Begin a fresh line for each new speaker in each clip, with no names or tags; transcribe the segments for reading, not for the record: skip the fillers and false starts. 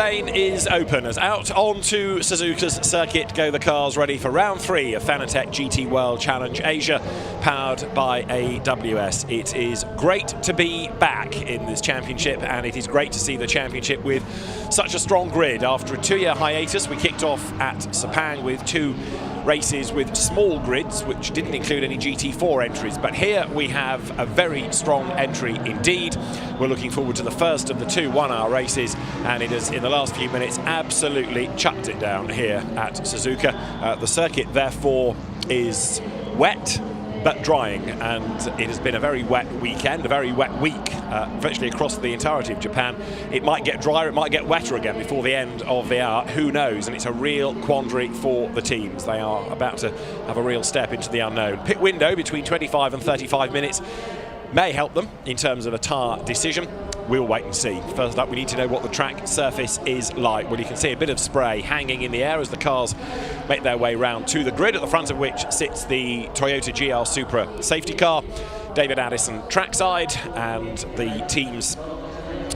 lane is open as out onto Suzuka's circuit go the cars ready for round 3 of Fanatec GT World Challenge Asia, powered by AWS. It is great to be back in this championship, and it is great to see the championship with such a strong grid. After a 2-year hiatus, we kicked off at Sepang with 2 races with small grids, which didn't include any GT4 entries, but here we have a very strong entry indeed. We're looking forward to the first of the 2 1-hour races, and it has, in the last few minutes, absolutely chucked it down here at Suzuka. The circuit, therefore, is wet but drying, and it has been a very wet weekend, a very wet week, virtually across the entirety of Japan. It might get drier, it might get wetter again before the end of the hour, who knows, and it's a real quandary for the teams. They are about to have a real step into the unknown. Pit window between 25 and 35 minutes may help them in terms of a tyre decision. We'll wait and see. First up, we need to know what the track surface is like. Well, you can see a bit of spray hanging in the air as the cars make their way round to the grid, at the front of which sits the Toyota GR Supra safety car, David Addison trackside, and the teams,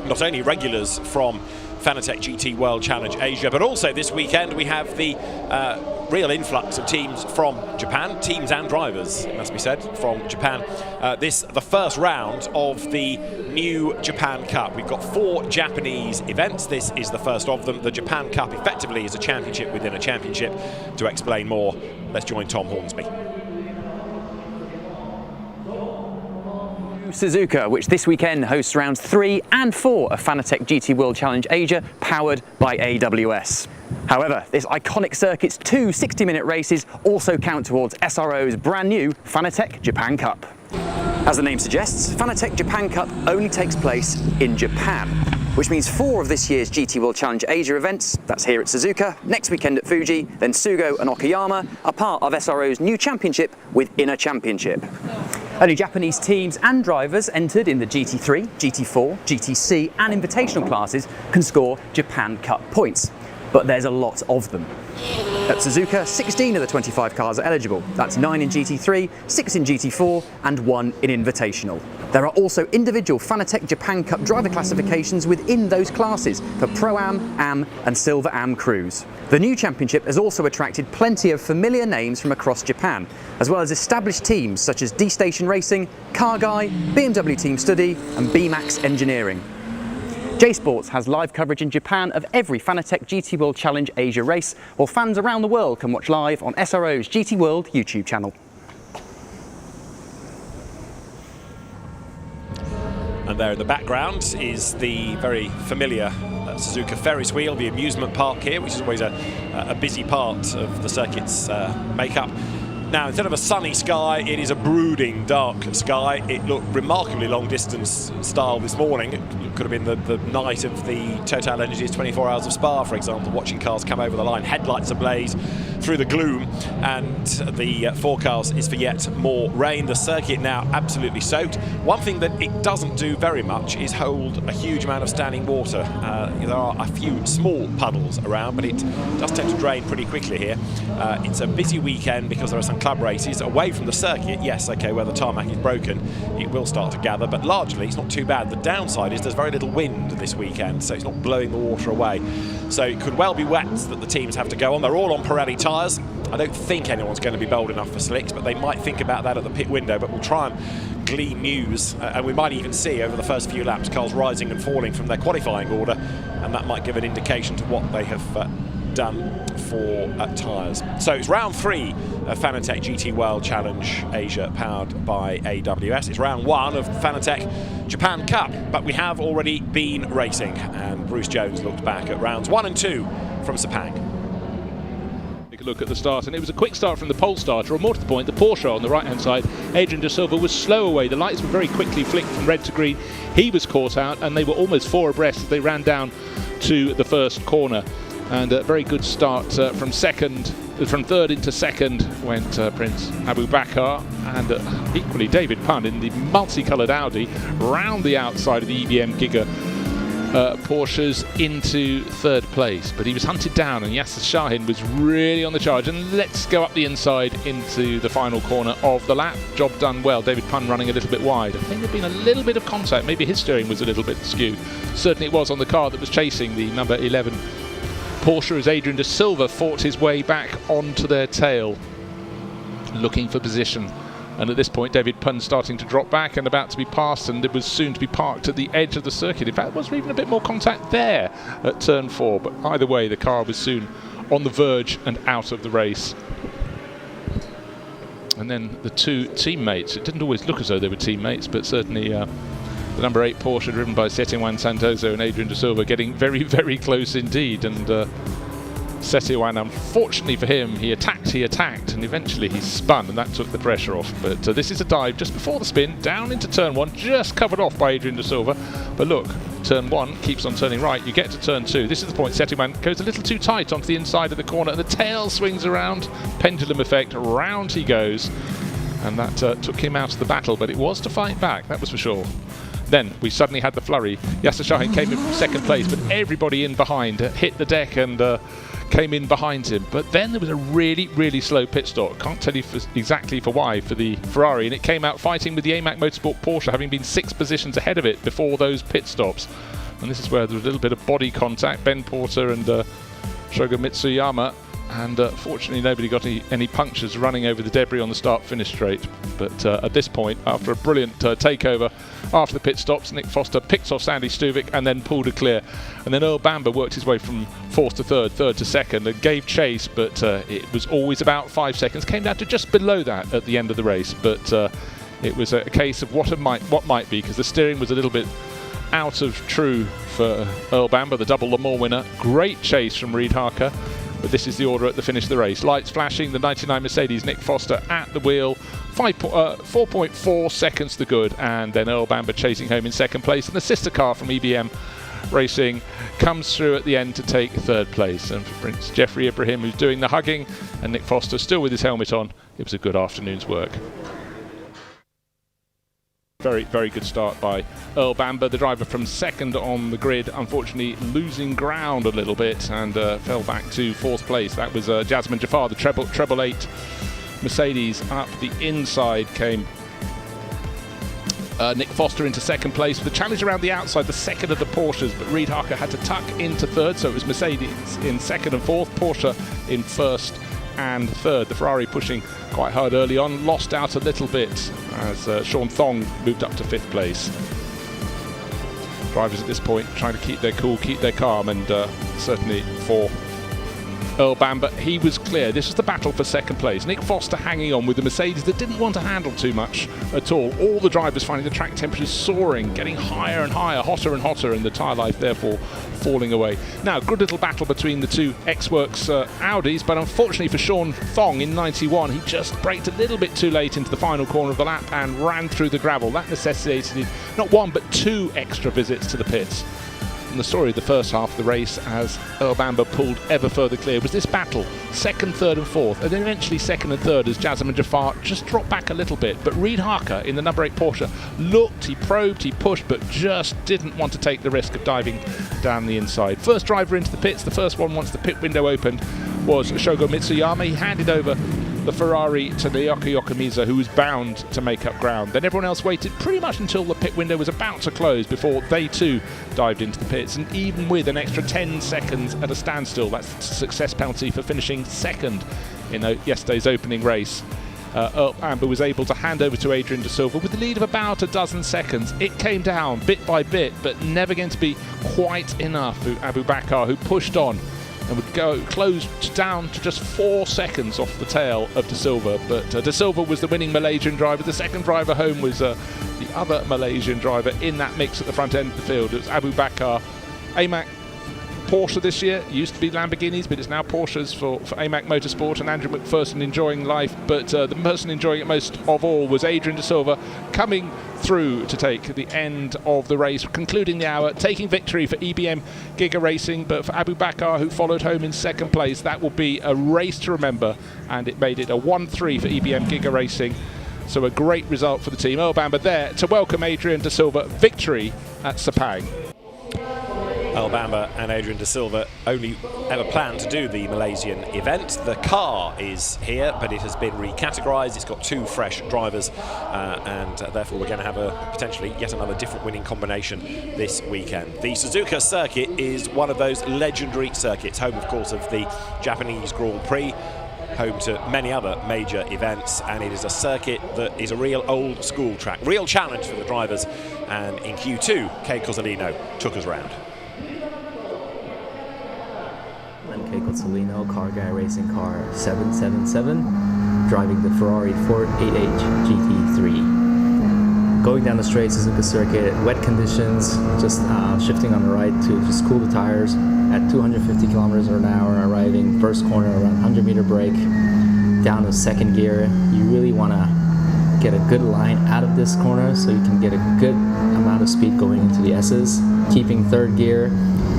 not only regulars from Fanatec GT World Challenge Asia, but also this weekend we have the real influx of teams from Japan, teams and drivers, it must be said, from Japan. The first round of the new Japan Cup. We've got 4 Japanese events. This is the first of them. The Japan Cup effectively is a championship within a championship. To explain more, let's join Tom Hornsby.
Suzuka, which this weekend hosts rounds 3 and 4 of Fanatec GT World Challenge Asia, powered by AWS. However, this iconic circuit's 2 60-minute races also count towards SRO's brand new Fanatec Japan Cup. As the name suggests, Fanatec Japan Cup only takes place in Japan, which means 4 of this year's GT World Challenge Asia events, that's here at Suzuka, next weekend at Fuji, then Sugo and Okayama, are part of SRO's new championship within a championship. Only Japanese teams and drivers entered in the GT3, GT4, GTC and Invitational classes can score Japan Cup points, but there's a lot of them. At Suzuka, 16 of the 25 cars are eligible. That's 9 in GT3, 6 in GT4 and 1 in Invitational. There are also individual Fanatec Japan Cup driver classifications within those classes for Pro-Am, Am and Silver Am crews. The new championship has also attracted plenty of familiar names from across Japan, as well as established teams such as D-Station Racing, Car Guy, BMW Team Study and B-Max Engineering. J-Sports has live coverage in Japan of every Fanatec GT World Challenge Asia race, while fans around the world can watch live on SRO's GT World YouTube channel.
And there in the background is the very familiar Suzuka Ferris wheel, the amusement park here, which is always a busy part of the circuit's makeup. Now, instead of a sunny sky, it is a brooding, dark sky. It looked remarkably long-distance style this morning. It could have been the night of the Total Energies 24 Hours of Spa, for example, watching cars come over the line, headlights ablaze through the gloom, and the forecast is for yet more rain. The circuit now absolutely soaked. One thing that it doesn't do very much is hold a huge amount of standing water. There are a few small puddles around, but it does tend to drain pretty quickly here. It's a busy weekend because there are some club races away from the circuit. Yes, okay, where the tarmac is broken, it will start to gather, but largely it's not too bad. The downside is there's very little wind this weekend, so it's not blowing the water away. So it could well be wet that the teams have to go on. They're all on Pirelli tyres. I don't think anyone's going to be bold enough for slicks, but they might think about that at the pit window. But we'll try and glean news, and we might even see over the first few laps cars rising and falling from their qualifying order, and that might give an indication to what they have done for tyres. So it's round 3 of Fanatec GT World Challenge Asia, powered by AWS. It's round 1 of Fanatec Japan Cup, but we have already been racing, and Bruce Jones looked back at rounds 1 and 2 from Sepang.
Take a look at the start, and it was a quick start from the pole starter, or more to the point, the Porsche on the right-hand side. Adrian De Silva was slow away. The lights were very quickly flicked from red to green. He was caught out, and they were almost 4 abreast as they ran down to the first corner. And a very good start from third into second went Prince Abu Bakar, and equally David Pund in the multicoloured Audi round the outside of the EBM Giga Porsches into third place, but he was hunted down and Yasser Shahin was really on the charge. And let's go up the inside into the final corner of the lap. Job done well. David Punn running a little bit wide. I think there'd been a little bit of contact. Maybe his steering was a little bit skewed. Certainly it was on the car that was chasing the number 11 Porsche as Adrian De Silva fought his way back onto their tail, looking for position. And at this point, David Punn starting to drop back and about to be passed, and it was soon to be parked at the edge of the circuit. In fact, there was even a bit more contact there at turn 4. But either way, the car was soon on the verge and out of the race. And then the two teammates, it didn't always look as though they were teammates, but certainly the number 8 Porsche driven by Setiawan Santoso and Adrian De Silva getting very, very close indeed. And Setiawan, unfortunately for him, he attacked, and eventually he spun, and that took the pressure off. But this is a dive just before the spin, down into turn 1, just covered off by Adrian De Silva. But look, turn 1 keeps on turning right, you get to turn 2. This is the point, Setiawan goes a little too tight onto the inside of the corner, and the tail swings around, pendulum effect, round he goes. And that took him out of the battle, but it was to fight back, that was for sure. Then we suddenly had the flurry. Yasser Shahin came in from second place, but everybody in behind hit the deck and came in behind him. But then there was a really, really slow pit stop. Can't tell you exactly for why for the Ferrari, and it came out fighting with the AMAC Motorsport Porsche, having been 6 positions ahead of it before those pit stops. And this is where there was a little bit of body contact. Ben Porter and Shogo Mitsuyama. And fortunately nobody got any punctures running over the debris on the start-finish straight. But at this point, after a brilliant takeover after the pit stops, Nick Foster picked off Sandy Stuvik and then pulled a clear. And then Earl Bamber worked his way from 4th to 3rd, 3rd to 2nd, and gave chase, but it was always about 5 seconds. Came down to just below that at the end of the race. But it was a case of what might be, because the steering was a little bit out of true for Earl Bamber, the double Le Mans winner. Great chase from Reid Harker. But this is the order at the finish of the race. Lights flashing, the 99 Mercedes, Nick Foster at the wheel, 4.4 seconds to good, and then Earl Bamber chasing home in second place. And the sister car from EBM Racing comes through at the end to take third place. And for Prince Jeffrey Ibrahim, who's doing the hugging, and Nick Foster still with his helmet on, it was a good afternoon's work. Very, very good start by Earl Bamber, the driver from second on the grid, unfortunately losing ground a little bit and fell back to 4th place. That was Jasmine Jafar, the treble 8 Mercedes. Up the inside came Nick Foster into second place with a challenge around the outside, the second of the Porsches, but Reid Harker had to tuck into 3rd, so it was Mercedes in 2nd and 4th, Porsche in 1st and 3rd. The Ferrari pushing quite hard early on, lost out a little bit as Sean Thong moved up to 5th place. Drivers at this point trying to keep their cool, keep their calm, and certainly for Earl Bamber, he was clear. This was the battle for second place. Nick Foster hanging on with the Mercedes that didn't want to handle too much at all. All the drivers finding the track temperatures soaring, getting higher and higher, hotter and hotter, and the tyre life therefore falling away. Now, good little battle between the two X-Works Audis, but unfortunately for Sean Thong in 91, he just braked a little bit too late into the final corner of the lap and ran through the gravel. That necessitated not 1 but 2 extra visits to the pits. And the story of the first half of the race, as Earl Bamber pulled ever further clear, was this battle, 2nd, 3rd and 4th, and then eventually 2nd and 3rd as Jasmine Jafar just dropped back a little bit. But Reid Harker in the number 8 Porsche looked, he probed, he pushed, but just didn't want to take the risk of diving down the inside. First driver into the pits, the first one once the pit window opened, was Shogo Mitsuyama. He handed over the Ferrari to Naoki Yokomiza, who was bound to make up ground. Then everyone else waited pretty much until the pit window was about to close before they too dived into the pits. And even with an extra 10 seconds at a standstill, that's a success penalty for finishing second in yesterday's opening race, Earl Bamber was able to hand over to Adrian De Silva with the lead of about a dozen seconds. It came down bit by bit, but never going to be quite enough for Abu Bakar, who pushed on and would go closed down to just 4 seconds off the tail of De Silva. But De Silva was the winning Malaysian driver. The second driver home was the other Malaysian driver in that mix at the front end of the field. It was Abu Bakar. AMAC Porsche this year, used to be Lamborghinis, but it's now Porsches for AMAC Motorsport, and Andrew McPherson enjoying life. But the person enjoying it most of all was Adrian De Silva, coming through to take the end of the race, concluding the hour, taking victory for EBM Giga Racing. But for Abu Bakar, who followed home in second place, that will be a race to remember, and it made it a 1-3 for EBM Giga Racing. So a great result for the team. Earl Bamber there to welcome Adrian De Silva victory at Sepang.
Earl Bamber and Adrian De Silva only ever planned to do the Malaysian event. The car is here, but it has been recategorised. It's got 2 fresh drivers, and therefore we're going to have potentially yet another different winning combination this weekend. The Suzuka circuit is one of those legendary circuits, home, of course, of the Japanese Grand Prix, home to many other major events, and it is a circuit that is a real old school track, real challenge for the drivers, and in Q2, Kay Cozzolino took us round.
I'm Kay Cozzolino, car guy racing car 777, driving the Ferrari 488 GT3. Going down the straight Suzuka circuit, wet conditions, just shifting on the right to just cool the tires at 250 kilometers an hour, arriving first corner around 100-meter break, down to second gear. You really want to get a good line out of this corner so you can get a good amount of speed going into the S's. Keeping third gear.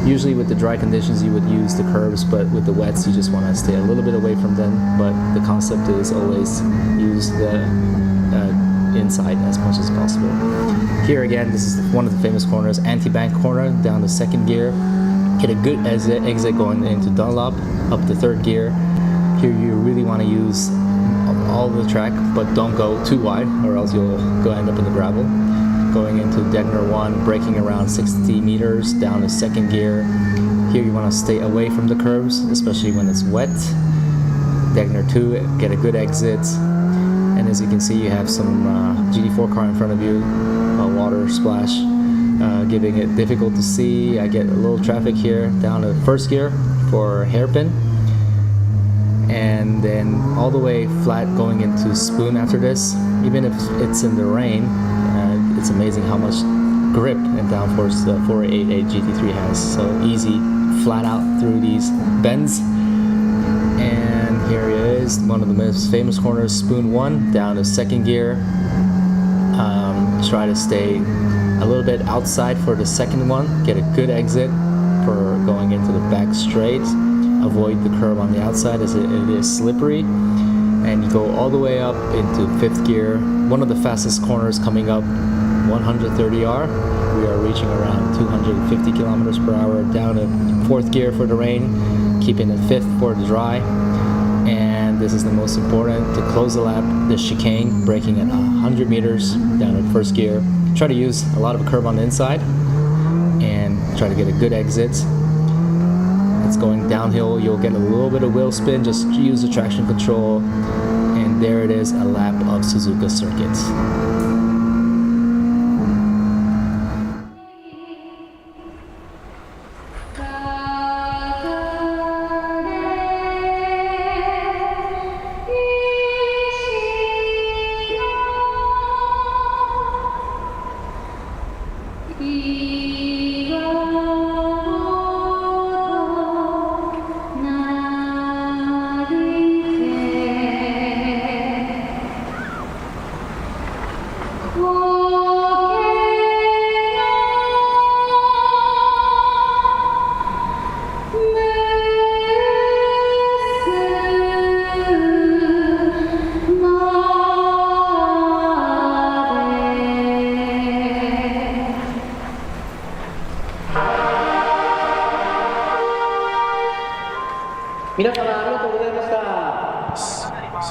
Usually with the dry conditions you would use the curbs, but with the wets you just want to stay a little bit away from them. But the concept is always use the inside as much as possible. Here again, this is one of the famous corners, anti-bank corner, down to second gear. Get a good exit going into Dunlop, up to third gear. Here you really want to use all the track, but don't go too wide or else you'll end up in the gravel. Going into Degner 1, braking around 60 meters, down to second gear. Here you want to stay away from the curves, especially when it's wet. Degner 2, get a good exit. And as you can see, you have some GT4 car in front of you, a water splash, giving it difficult to see. I get a little traffic here, down to first gear for hairpin. And then all the way flat going into Spoon after this. Even if it's in the rain, it's amazing how much grip and downforce the 488 GT3 has. So easy, flat out through these bends. And here it is, one of the most famous corners, Spoon 1, down to second gear. Try to stay a little bit outside for the second one, get a good exit for going into the back straight. Avoid the curb on the outside as it is slippery. And you go all the way up into fifth gear. One of the fastest corners coming up, 130R. We are reaching around 250 kilometers per hour, down to fourth gear for the rain, keeping it fifth for the dry. And this is the most important, to close the lap, the chicane, braking at 100 meters, down at first gear. Try to use a lot of curb on the inside and try to get a good exit. It's going downhill, you'll get a little bit of wheel spin, just use the traction control, and there it is, a lap of Suzuka circuits.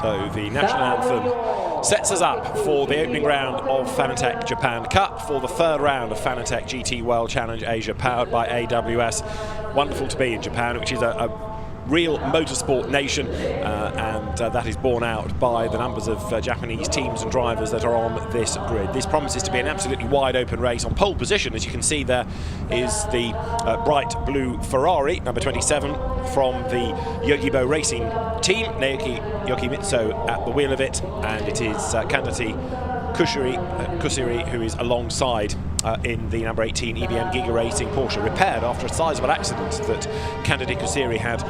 So the national anthem sets us up for the opening round of Fanatec Japan Cup, for the third round of Fanatec GT World Challenge Asia, powered by AWS. Wonderful to be in Japan, which is a real motorsport nation, and that is borne out by the numbers of Japanese teams and drivers that are on this grid. This promises to be an absolutely wide open race. On pole position, as you can see, there is the bright blue Ferrari, number 27, from the Yogibo Racing team. Naoki Yokimitsu at the wheel of it, and it is Kandati Kusiri who is alongside in the number 18 EBM Giga Racing Porsche, repaired after a sizable accident that Kandati Kusiri had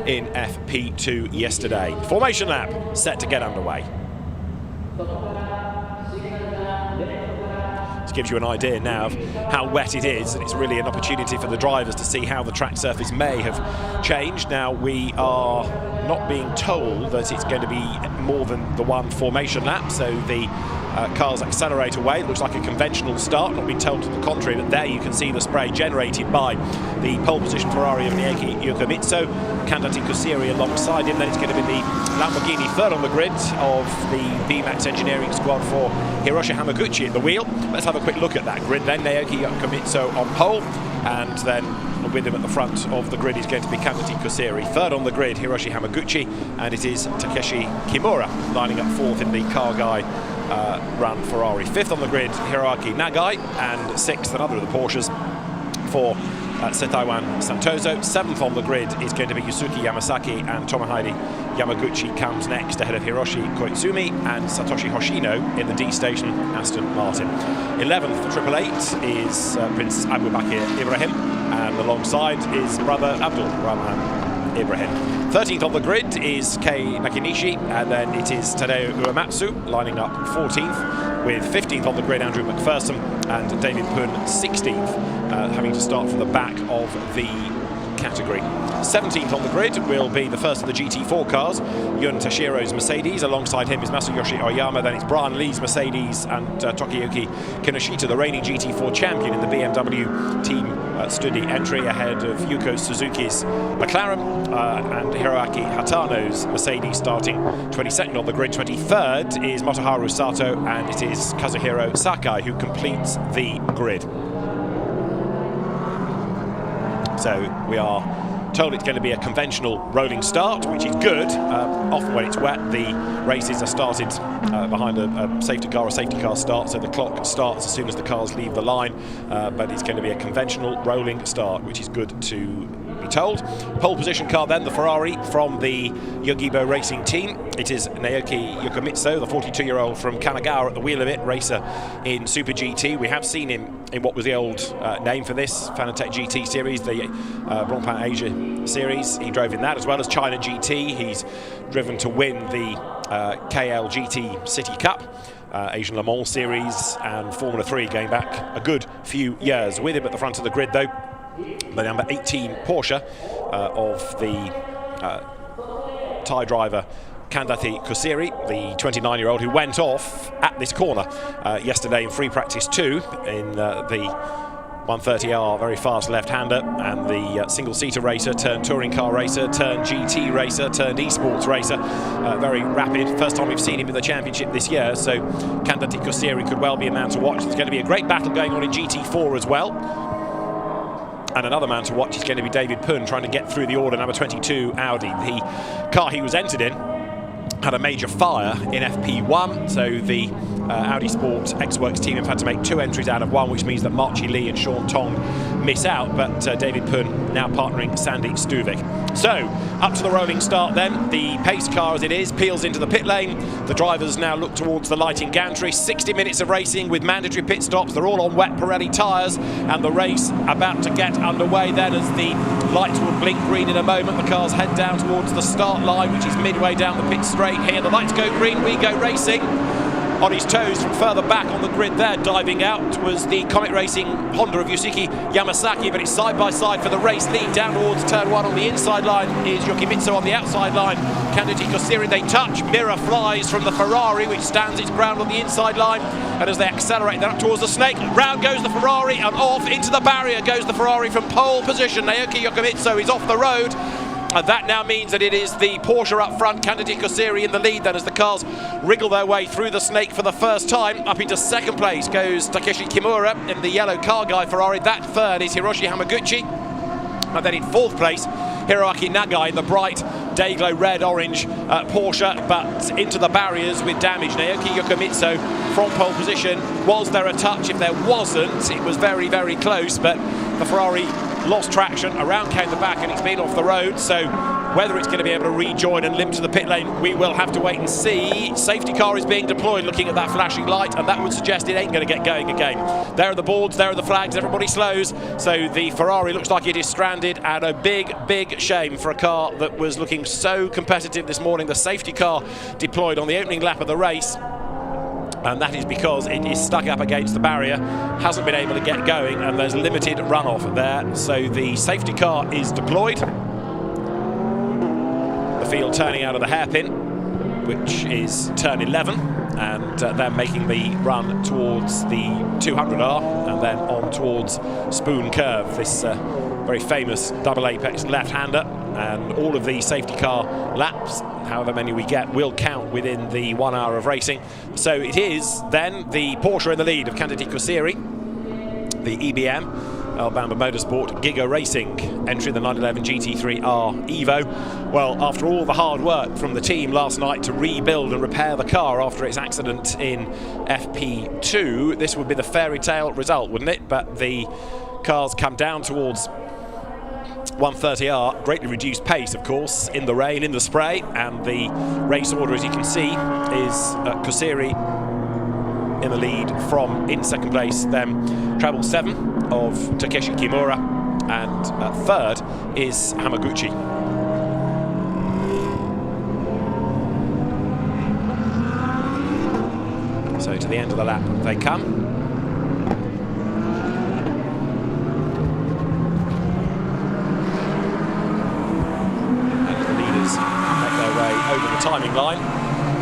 in FP2 yesterday. Formation lap set to get underway. This gives you an idea now of how wet it is, and it's really an opportunity for the drivers to see how the track surface may have changed. Now, we are not being told that it's going to be more than the one formation lap, so the cars accelerate away. It looks like a conventional start, not being told to the contrary, but there you can see the spray generated by the pole position Ferrari of Naoki Yokomitsu. Kandati Kusiri alongside him. Then it's going to be the Lamborghini third on the grid of the VMAX engineering squad for Hiroshi Hamaguchi at the wheel. Let's have a quick look at that grid then. Naoki Yokomitsu on pole, and then with him at the front of the grid is going to be Kandati Kusiri. Third on the grid, Hiroshi Hamaguchi, and it is Takeshi Kimura lining up fourth in the car guy run Ferrari. Fifth on the grid, Hiroaki Nagai, and sixth, another of the Porsches, for Setaiwan Santoso. Seventh on the grid is going to be Yusuke Yamasaki, and Tomohide Yamaguchi comes next ahead of Hiroshi Koizumi and Satoshi Hoshino in the D station, Aston Martin. 11th for Triple Eight is Prince Abu Bakr Ibrahim, and alongside is brother Abdul Rahman Ibrahim. 13th on the grid is Kei Nakanishi, and then it is Tadeo Uematsu lining up 14th, with 15th on the grid Andrew McPherson and David Poon 16th, having to start from the back of the category. 17th on the grid will be the first of the GT4 cars, Yun Tashiro's Mercedes. Alongside him is Masayoshi Oyama, then it's Brian Lee's Mercedes, and Tokiyuki Kinoshita, the reigning GT4 champion in the BMW team Studi entry, ahead of Yuko Suzuki's McLaren and Hiroaki Hatano's Mercedes starting 22nd on the grid. 23rd is Motoharu Sato, and it is Kazuhiro Sakai who completes the grid. So we are told it's going to be a conventional rolling start, which is good. Often when it's wet, the races are started behind a safety car start, so the clock starts as soon as the cars leave the line, but it's going to be a conventional rolling start, which is good to be told. Pole position car then, the Ferrari from the Yogibo Racing team. It is Naoki Yokomitsu, the 42-year-old from Kanagawa, at the wheel of it, racer in Super GT. We have seen him in what was the old name for this, Fanatec GT series, the Blancpain Asia series. He drove in that, as well as China GT. He's driven to win the KL GT City Cup, Asian Le Mans series, and Formula 3 going back a good few years. With him at the front of the grid though, the number 18 Porsche of the Thai driver Kandati Kusiri, the 29-year-old who went off at this corner yesterday in free practice 2 in the 130R, very fast left-hander, and the single-seater racer turned touring car racer turned GT racer turned esports racer, very rapid. First time we've seen him in the championship this year, so Kandati Kusiri could well be a man to watch. There's going to be a great battle going on in GT4 as well. And another man to watch is going to be David Poon, trying to get through the order, number 22 Audi. The car he was entered in had a major fire in FP1, so the Audi Sport X-Works team have had to make 2 entries out of 1, which means that Marchi Lee and Sean Tong miss out, but David Poon now partnering Sandy Stuvik. So, up to the rolling start then. The pace car, as it is, peels into the pit lane. The drivers now look towards the lighting gantry. 60 minutes of racing with mandatory pit stops. They're all on wet Pirelli tyres, and the race about to get underway then, as the lights will blink green in a moment. The cars head down towards the start line, which is midway down the pit straight here. The lights go green, we go racing. On his toes from further back on the grid there, diving out, was the Comet Racing Honda of Yusuke Yamasaki, but it's side by side for the race lead. Down towards turn 1 on the inside line is Yokomitsu, on the outside line Kandati Kusiri. They touch, mirror flies from the Ferrari, which stands its ground on the inside line, and as they accelerate, they're up towards the snake. Round goes the Ferrari, and off into the barrier goes the Ferrari from pole position. Naoki Yokomitsu is off the road. And that now means that it is the Porsche up front, Kandati Kusiri in the lead then, as the cars wriggle their way through the snake for the first time. Up into second place goes Takeshi Kimura in the yellow car guy Ferrari. That third is Hiroshi Hamaguchi. And then in fourth place, Hiroaki Nagai in the bright Dayglow red-orange Porsche, but into the barriers with damage. Naoki Yokomitsu from pole position. Was there a touch? If there wasn't, it was very, very close, but the Ferrari lost traction. Around came the back, and it's been off the road, so whether it's going to be able to rejoin and limp to the pit lane, we will have to wait and see. Safety car is being deployed, looking at that flashing light, and that would suggest it ain't going to get going again. There are the boards, there are the flags, everybody slows, so the Ferrari looks like it is stranded, and a big, big shame for a car that was looking so competitive this morning. The safety car deployed on the opening lap of the race, and that is because it is stuck up against the barrier, hasn't been able to get going, and there's limited runoff there. So the safety car is deployed. The field turning out of the hairpin, which is turn 11. and they're making the run towards the 200R and then on towards Spoon Curve, this very famous double apex left-hander. And all of the safety car laps, however many we get, will count within the 1 hour of racing. So it is then the Porsche in the lead of Gt4 Series, the EBM, Alabama Motorsport Giga Racing entry, the 911 GT3R Evo. Well, after all the hard work from the team last night to rebuild and repair the car after its accident in FP2, this would be the fairy tale result, wouldn't it? But the cars come down towards 130R, greatly reduced pace, of course, in the rain, in the spray, and the race order, as you can see, is Kosiri in the lead from, in second place, then treble 7 of Takeshi Kimura, and third is Hamaguchi. So to the end of the lap they come. Over the timing line.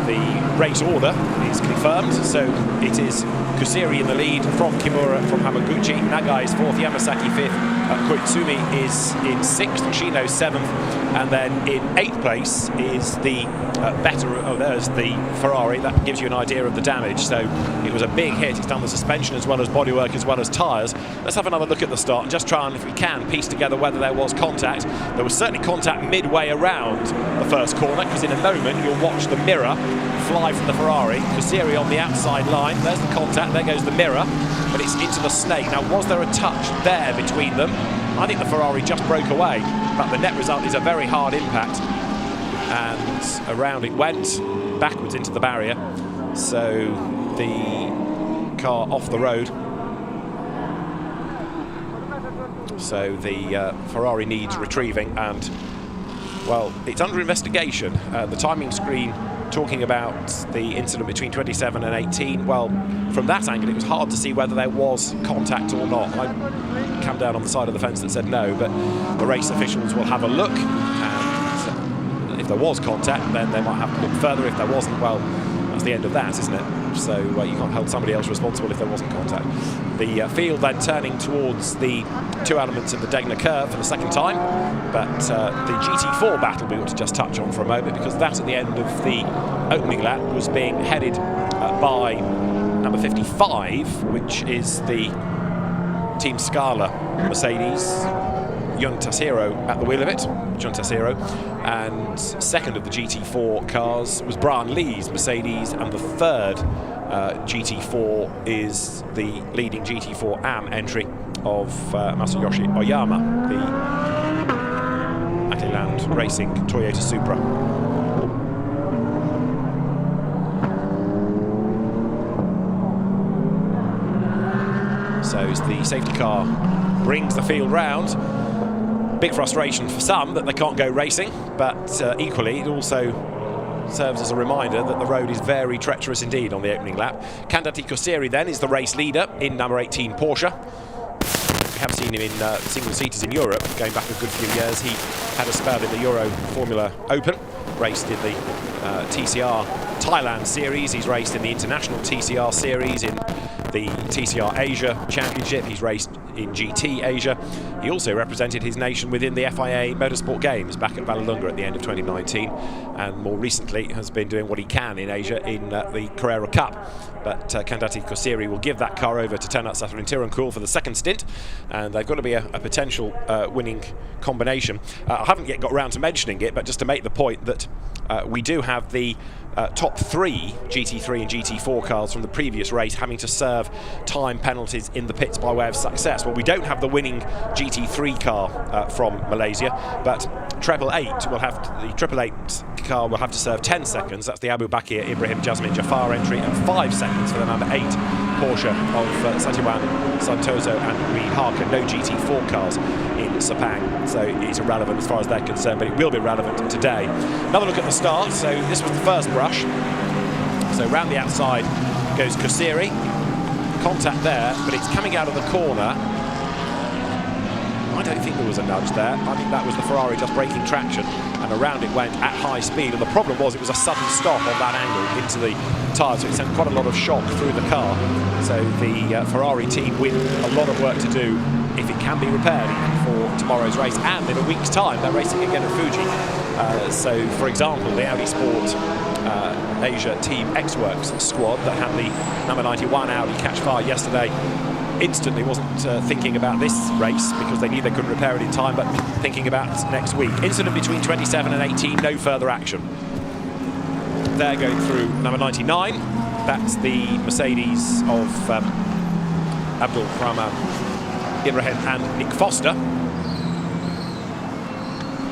The race order is confirmed, so it is Kusiri in the lead from Kimura, from Hamaguchi. Nagai is 4th, Yamasaki 5th, Koitsumi is in 6th, Shino 7th, and then in 8th place is the there's the Ferrari. That gives you an idea of the damage. So it was a big hit. It's done the suspension as well as bodywork as well as tyres. Let's have another look at the start and just try and, if we can, piece together whether there was contact. There was certainly contact midway around the first corner, because in a moment you'll watch the mirror fly from the Ferrari. Kusiri on the outside line. There's the contact. There goes the mirror, but it's into the snake. Now, was there a touch there between them? I think the Ferrari just broke away, but the net result is a very hard impact, and around it went, backwards into the barrier. So the car off the road. So the Ferrari needs retrieving, and well, it's under investigation. The timing screen talking about the incident between 27 and 18. Well, from that angle, it was hard to see whether there was contact or not. I came down on the side of the fence that said no, but the race officials will have a look, and if there was contact, then they might have to look further. If there wasn't, well, that's the end of that, isn't it? So you can't hold somebody else responsible if there wasn't contact. The field then turning towards the two elements of the Degner curve for the second time, but the Gt4 battle we ought to just touch on for a moment, because that at the end of the opening lap was being headed by number 55, which is the Team Scala Mercedes, Untitled at the wheel of it, Untitled, and second of the GT4 cars was Brian Lee's Mercedes, and the third GT4 is the leading GT4 AM entry of Masayoshi Oyama, the Akiland Racing Toyota Supra. So as the safety car brings the field round, big frustration for some that they can't go racing, but equally it also serves as a reminder that the road is very treacherous indeed on the opening lap. Gt4 Series then is the race leader in number 18 Porsche. We have seen him in single-seaters in Europe going back a good few years. He had a spell in the Euro Formula Open, raced in the TCR Thailand Series. He's raced in the International TCR Series, in the TCR Asia Championship. He's raced in GT Asia. He also represented his nation within the FIA Motorsport Games back at Vallelunga at the end of 2019, and more recently has been doing what he can in Asia in the Carrera Cup. But Gt4 Series will give that car over to Ternat Saturn Tirankul for the second stint, and they've got to be a potential winning combination. I haven't yet got around to mentioning it, but just to make the point that we do have the top three GT3 and GT4 cars from the previous race having to serve time penalties in the pits by way of success. Well, we don't have the winning GT3 car from Malaysia, but Treble 8 will have to, the Triple 8 car will have to serve 10 seconds. That's the Abu Bakr Ibrahim Jasmine Jafar entry, and 5 seconds for the number 8 Porsche of Satyawan Santoso and Rui Harker. No GT4 cars in Sepang, so it's irrelevant as far as they're concerned, but it will be relevant today. Another look at the start. So this was the first brush. So round the outside goes Kusiri. Contact there, but it's coming out of the corner. I don't think there was a nudge there. I think that was the Ferrari just breaking traction and and around it went at high speed, and the problem was it was a sudden stop on that angle into the tyres, so it sent quite a lot of shock through the car. So the Ferrari team with a lot of work to do if it can be repaired for tomorrow's race, and in a week's time they're racing again at Fuji. So for example, the Audi Sport Asia Team X-Works squad that had the number 91 Audi catch fire yesterday instantly wasn't thinking about this race because they knew they couldn't repair it in time, but thinking about next week. Incident between 27 and 18, no further action. They're going through number 99. That's the Mercedes of Abdul Rahman Ibrahim and Nick Foster.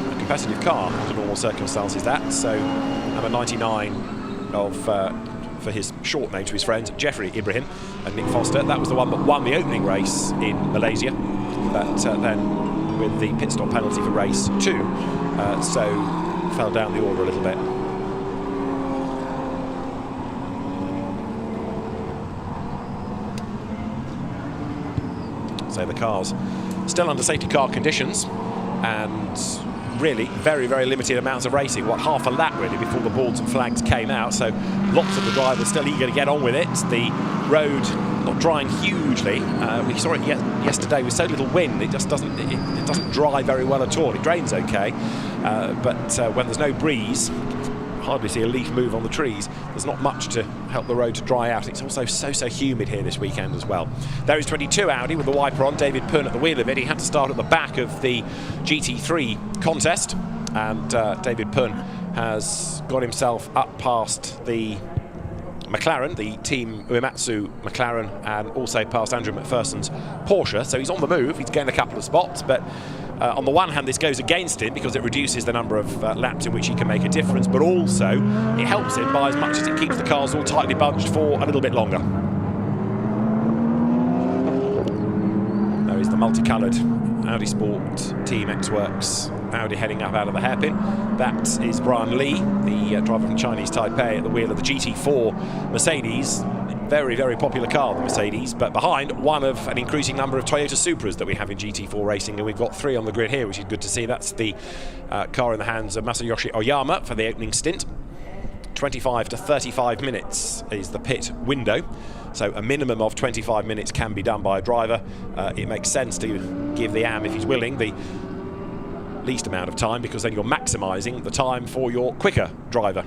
A competitive car under normal circumstances, that. So number 99 of for his short name to his friends, Jeffrey Ibrahim and Nick Foster. That was the one that won the opening race in Malaysia, but then with the pit stop penalty for race 2, so fell down the order a little bit. So the car's still under safety car conditions, and really very, very limited amounts of racing. What, half a lap really before the balls and flags came out, so lots of the drivers still eager to get on with it. The road not drying hugely. We saw it yesterday with so little wind, it just doesn't dry very well at all. It drains okay, but when there's no breeze, hardly see a leaf move on the trees. There's not much to help the road to dry out. It's also so humid here this weekend as well. There is 22 Audi with the wiper on, David Pern at the wheel of it. He had to start at the back of the GT3 contest, and David Pern has got himself up past the McLaren, the Team Uematsu McLaren, and also past Andrew McPherson's Porsche. So he's on the move. He's gained a couple of spots, but on the one hand, this goes against him because it reduces the number of laps in which he can make a difference, but also it helps him by as much as it keeps the cars all tightly bunched for a little bit longer. There is the multicoloured Audi Sport Team X-Works Audi heading up out of the hairpin. That is Brian Lee, the driver from Chinese Taipei, at the wheel of the Gt4 Mercedes. Very, very popular car, the Mercedes, but behind one of an increasing number of Toyota Supras that we have in GT4 racing, and we've got 3 on the grid here, which is good to see. That's the car in the hands of Masayoshi Oyama for the opening stint. 25 to 35 minutes is the pit window, so a minimum of 25 minutes can be done by a driver. It makes sense to give the AM, if he's willing, the least amount of time, because then you're maximising the time for your quicker driver.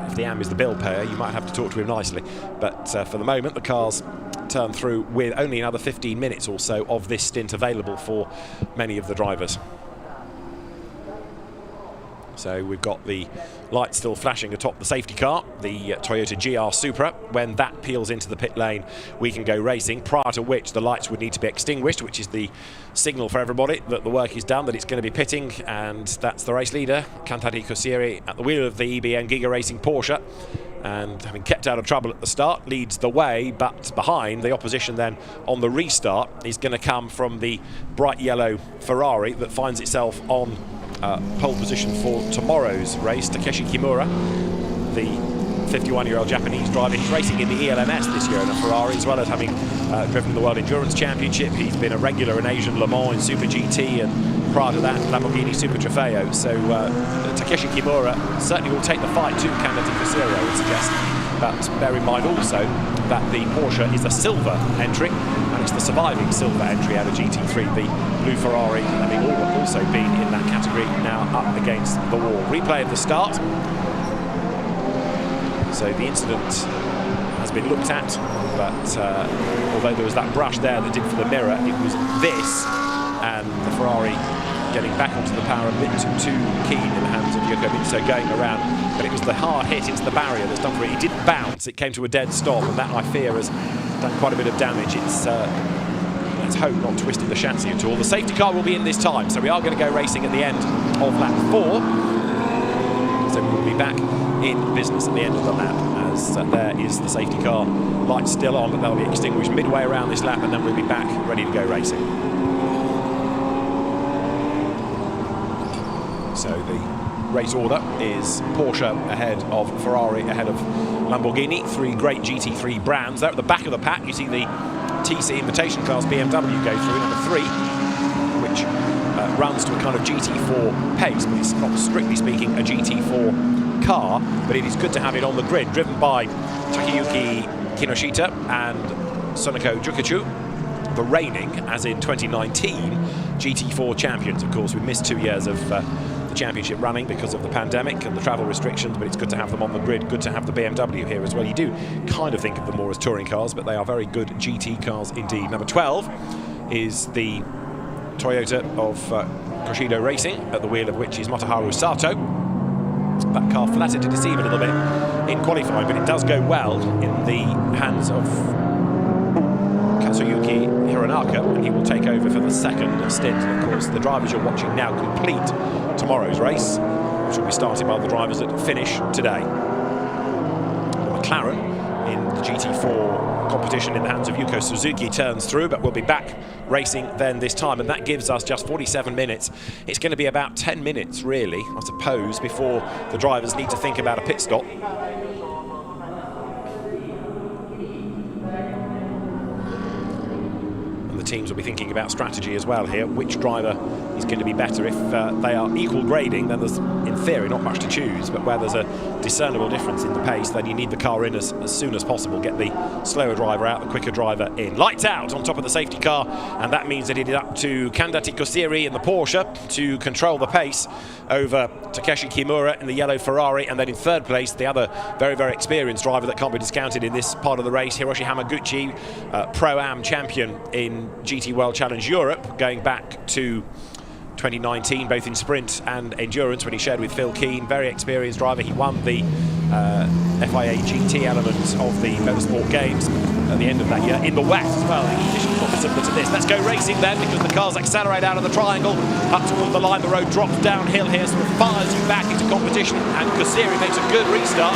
If the AM is the bill payer, you might have to talk to him nicely, but for the moment the car's turn through with only another 15 minutes or so of this stint available for many of the drivers. So we've got the lights still flashing atop the safety car, the Toyota GR Supra. When that peels into the pit lane, we can go racing, prior to which the lights would need to be extinguished, which is the signal for everybody that the work is done, that it's going to be pitting, and that's the race leader, Kantari Kosiri, at the wheel of the EBN Giga Racing Porsche, and having kept out of trouble at the start, leads the way, but behind the opposition then on the restart is going to come from the bright yellow Ferrari that finds itself on pole position for tomorrow's race. Takeshi Kimura, the 51-year-old Japanese driver, he's racing in the ELMS this year in a Ferrari, as well as having driven the World Endurance Championship. He's been a regular in Asian Le Mans in Super GT, and prior to that Lamborghini Super Trofeo. So Takeshi Kimura certainly will take the fight to Kandati Kosiri, I would suggest. But bear in mind also that the Porsche is a silver entry, and it's the surviving silver entry out of GT3, the blue Ferrari having also been in that category, now up against the wall. Replay of the start. So the incident has been looked at, but although there was that brush there that did for the mirror, it was this and the Ferrari getting back onto the power a bit too keen in the hands of Yoko Mitsuo going around, but it was the hard hit into the barrier that's done for it. It didn't bounce, it came to a dead stop, and that, I fear, has done quite a bit of damage. It's let's hope not twisted the chassis at all. The safety car will be in this time, so we are going to go racing at the end of lap 4. So we'll be back in business at the end of the lap, as there is the safety car lights still on, but they'll be extinguished midway around this lap, and then we'll be back ready to go racing. So the race order is Porsche ahead of Ferrari, ahead of Lamborghini, 3 great GT3 brands. There at the back of the pack you see the TC Invitation Class BMW go through, number 3, which runs to a kind of GT4 pace, but it's not strictly speaking a GT4 car, but it is good to have it on the grid, driven by Takayuki Kinoshita and Sonoko Jukichu, the reigning, as in 2019, GT4 champions. Of course, we missed 2 years of the championship running because of the pandemic and the travel restrictions, but it's good to have them on the grid, good to have the BMW here as well. You do kind of think of them more as touring cars, but they are very good GT cars indeed. Number 12 is the Toyota of Koshido Racing, at the wheel of which is Motoharu Sato. That car flattered to deceive a little bit in qualifying, but it does go well in the hands of Katsuyuki Hironaka, and he will take over for the second stint. And of course, the drivers you're watching now complete tomorrow's race, which will be started by the drivers that finish today. The McLaren in the GT4 competition in the hands of Yuko Suzuki turns through, but we'll be back racing then this time, and that gives us just 47 minutes. It's going to be about 10 minutes, really, I suppose, before the drivers need to think about a pit stop. Teams will be thinking about strategy as well here. Which driver is going to be better? If they are equal grading, then there's, in theory, not much to choose. But where there's a discernible difference in the pace, then you need the car in as soon as possible. Get the slower driver out, the quicker driver in. Lights out on top of the safety car, and that means that it is up to Kandati Kosiri in the Porsche to control the pace over Takeshi Kimura in the yellow Ferrari, and then in third place, the other very, very experienced driver that can't be discounted in this part of the race, Hiroshi Hamaguchi, Pro-Am champion in GT World Challenge Europe, going back to 2019, both in sprint and endurance, when he shared with Phil Keane. Very experienced driver. He won the FIA GT element of the Motorsport Games at the end of that year in the wet as well. The conditions not similar to this. Let's go racing then, because the cars accelerate out of the triangle up toward the line. The road drops downhill here, so it fires you back into competition, and Kosiri makes a good restart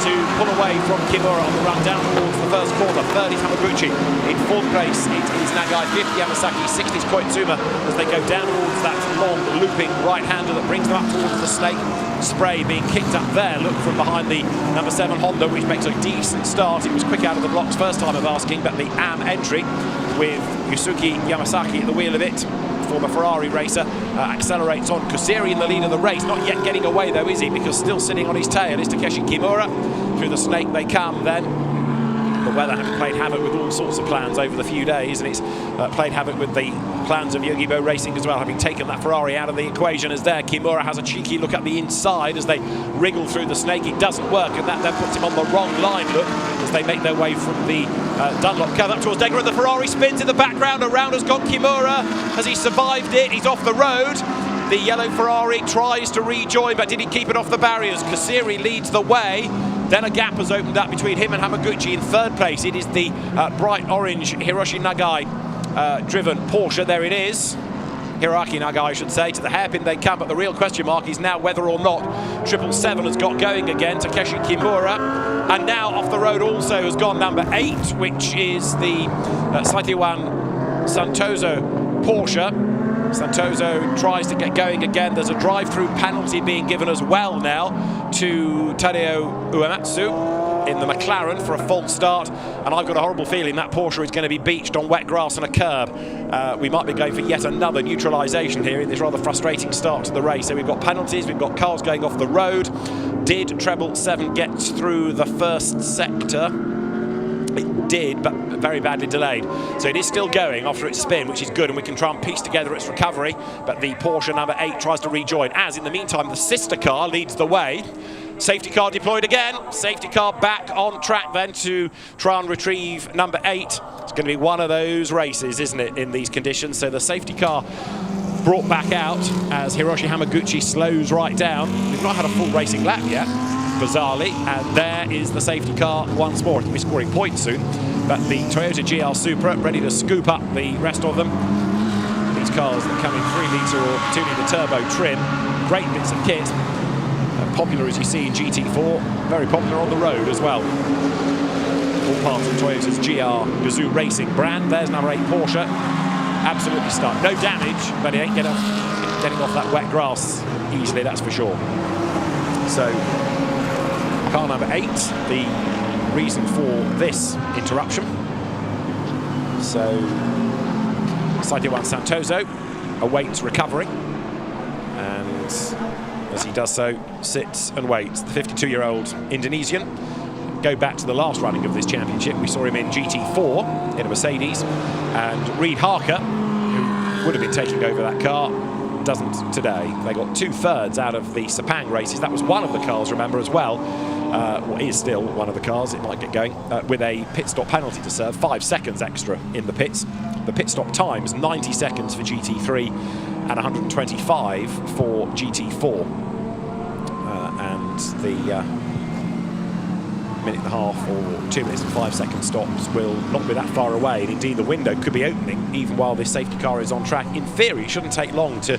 to pull away from Kimura on the run down towards the first corner. Third is Hamaguchi. In fourth place, it is Nagai. Fifth, Yamasaki. Sixth is Koitsuma, as they go down towards that long looping right-hander that brings them up towards the snake. Spray being kicked up there. Look from behind the number 7 Honda, which makes a decent start. It was quick out of the blocks first time of asking, but the AM entry with Yusuke Yamasaki at the wheel of it, former Ferrari racer, accelerates on. Kosiri in the lead of the race, not yet getting away though, is he? Because still sitting on his tail is Takeshi Kimura. Through the snake they come then. The weather having played havoc with all sorts of plans over the few days, and it's played havoc with the plans of Yogibo Racing as well, having taken that Ferrari out of the equation. As there, Kimura has a cheeky look at the inside as they wriggle through the snake. It doesn't work, and that then puts him on the wrong line, look, as they make their way from the Dunlop curve up towards Degger, and the Ferrari spins in the background. Around has gone Kimura. Has he survived it? He's off the road. The yellow Ferrari tries to rejoin, but did he keep it off the barriers? Kosiri leads the way. Then a gap has opened up between him and Hamaguchi. In third place, it is the bright orange Hiroshi Nagai driven Porsche. There it is. Hiroaki Nagai, I should say. To the hairpin they come, but the real question mark is now whether or not 777 has got going again. Takeshi Kimura. And now off the road also has gone number 8, which is the Saitaiwan Santoso Porsche. Santoso tries to get going again. There's a drive-through penalty being given as well now to Tadeo Uematsu in the McLaren for a false start, and I've got a horrible feeling that Porsche is going to be beached on wet grass and a curb. We might be going for yet another neutralisation here in this rather frustrating start to the race. So we've got penalties, we've got cars going off the road. Did 777 get through the first sector? It did, but very badly delayed. So it is still going after its spin, which is good, and we can try and piece together its recovery. But the Porsche number 8 tries to rejoin, as in the meantime the sister car leads the way. Safety car deployed again. Safety car back on track then to try and retrieve number 8. It's going to be one of those races, isn't it, in these conditions? So the safety car brought back out as Hiroshi Hamaguchi slows right down. We've not had a full racing lap yet, bizarrely, and there is the safety car once more. It'll be scoring points soon, but the Toyota GR Supra ready to scoop up the rest of them. These cars that come in 3-litre or 2-litre turbo trim, great bits of kit, popular as you see in GT4, very popular on the road as well. All parts of Toyota's GR Gazoo Racing brand. There's number 8 Porsche, absolutely stuck. No damage, but he ain't getting off that wet grass easily, that's for sure. So car number 8, the reason for this interruption. So Saitaiwan Santoso awaits recovery. as he does so, sits and waits. The 52-year-old Indonesian. Go back to the last running of this championship. We saw him in GT4 in a Mercedes, and Reid Harker, who would have been taking over that car, doesn't today. They got 2/3 out of the Sepang races. That was one of the cars, remember, as well. Is still one of the cars. It might get going with a pit stop penalty to serve. 5 seconds extra in the pits. The pit stop times 90 seconds for GT3 and 125 for GT4. And the minute and a half or 2 minutes and 5 second stops will not be that far away, and indeed the window could be opening even while this safety car is on track. In theory, it shouldn't take long to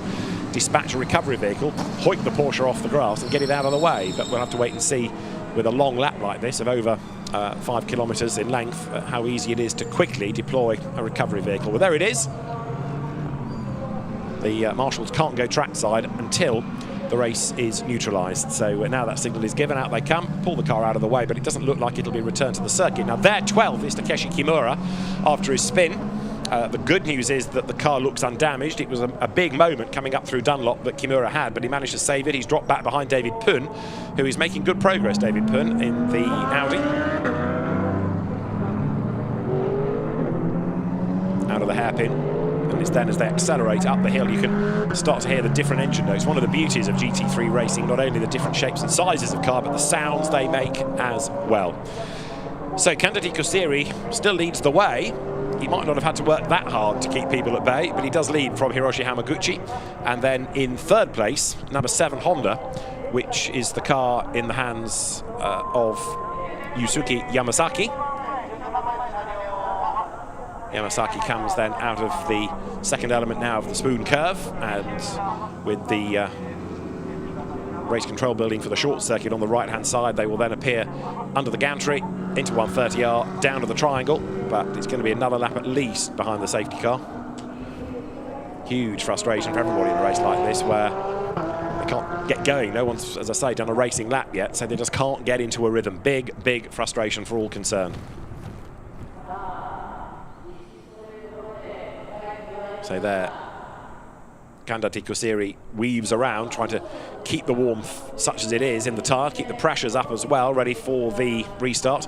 dispatch a recovery vehicle, hoik the Porsche off the grass and get it out of the way, but we'll have to wait and see with a long lap like this of over 5 kilometres in length how easy it is to quickly deploy a recovery vehicle. Well, there it is. The marshals can't go trackside until the race is neutralised. So now that signal is given, out they come, pull the car out of the way, but it doesn't look like it'll be returned to the circuit. Now there, 12th is Takeshi Kimura after his spin. The good news is that the car looks undamaged. It was a big moment coming up through Dunlop that Kimura had, but he managed to save it. He's dropped back behind David Pun, who is making good progress, David Pun, in the Audi. Out of the hairpin. And it's then as they accelerate up the hill, you can start to hear the different engine notes. One of the beauties of GT3 racing, not only the different shapes and sizes of car, but the sounds they make as well. So Kandati Kosiri still leads the way. He might not have had to work that hard to keep people at bay, but he does lead from Hiroshi Hamaguchi. And then in third place, number 7 Honda, which is the car in the hands of Yusuke Yamasaki. Yamasaki comes then out of the second element now of the spoon curve, and with the race control building for the short circuit on the right-hand side, they will then appear under the gantry into 130R, down to the triangle, but it's going to be another lap at least behind the safety car. Huge frustration for everybody in a race like this where they can't get going. No one's, as I say, done a racing lap yet, so they just can't get into a rhythm. Big, big frustration for all concerned. So there, Kandati Kosiri weaves around, trying to keep the warmth, such as it is, in the tyre, keep the pressures up as well, ready for the restart.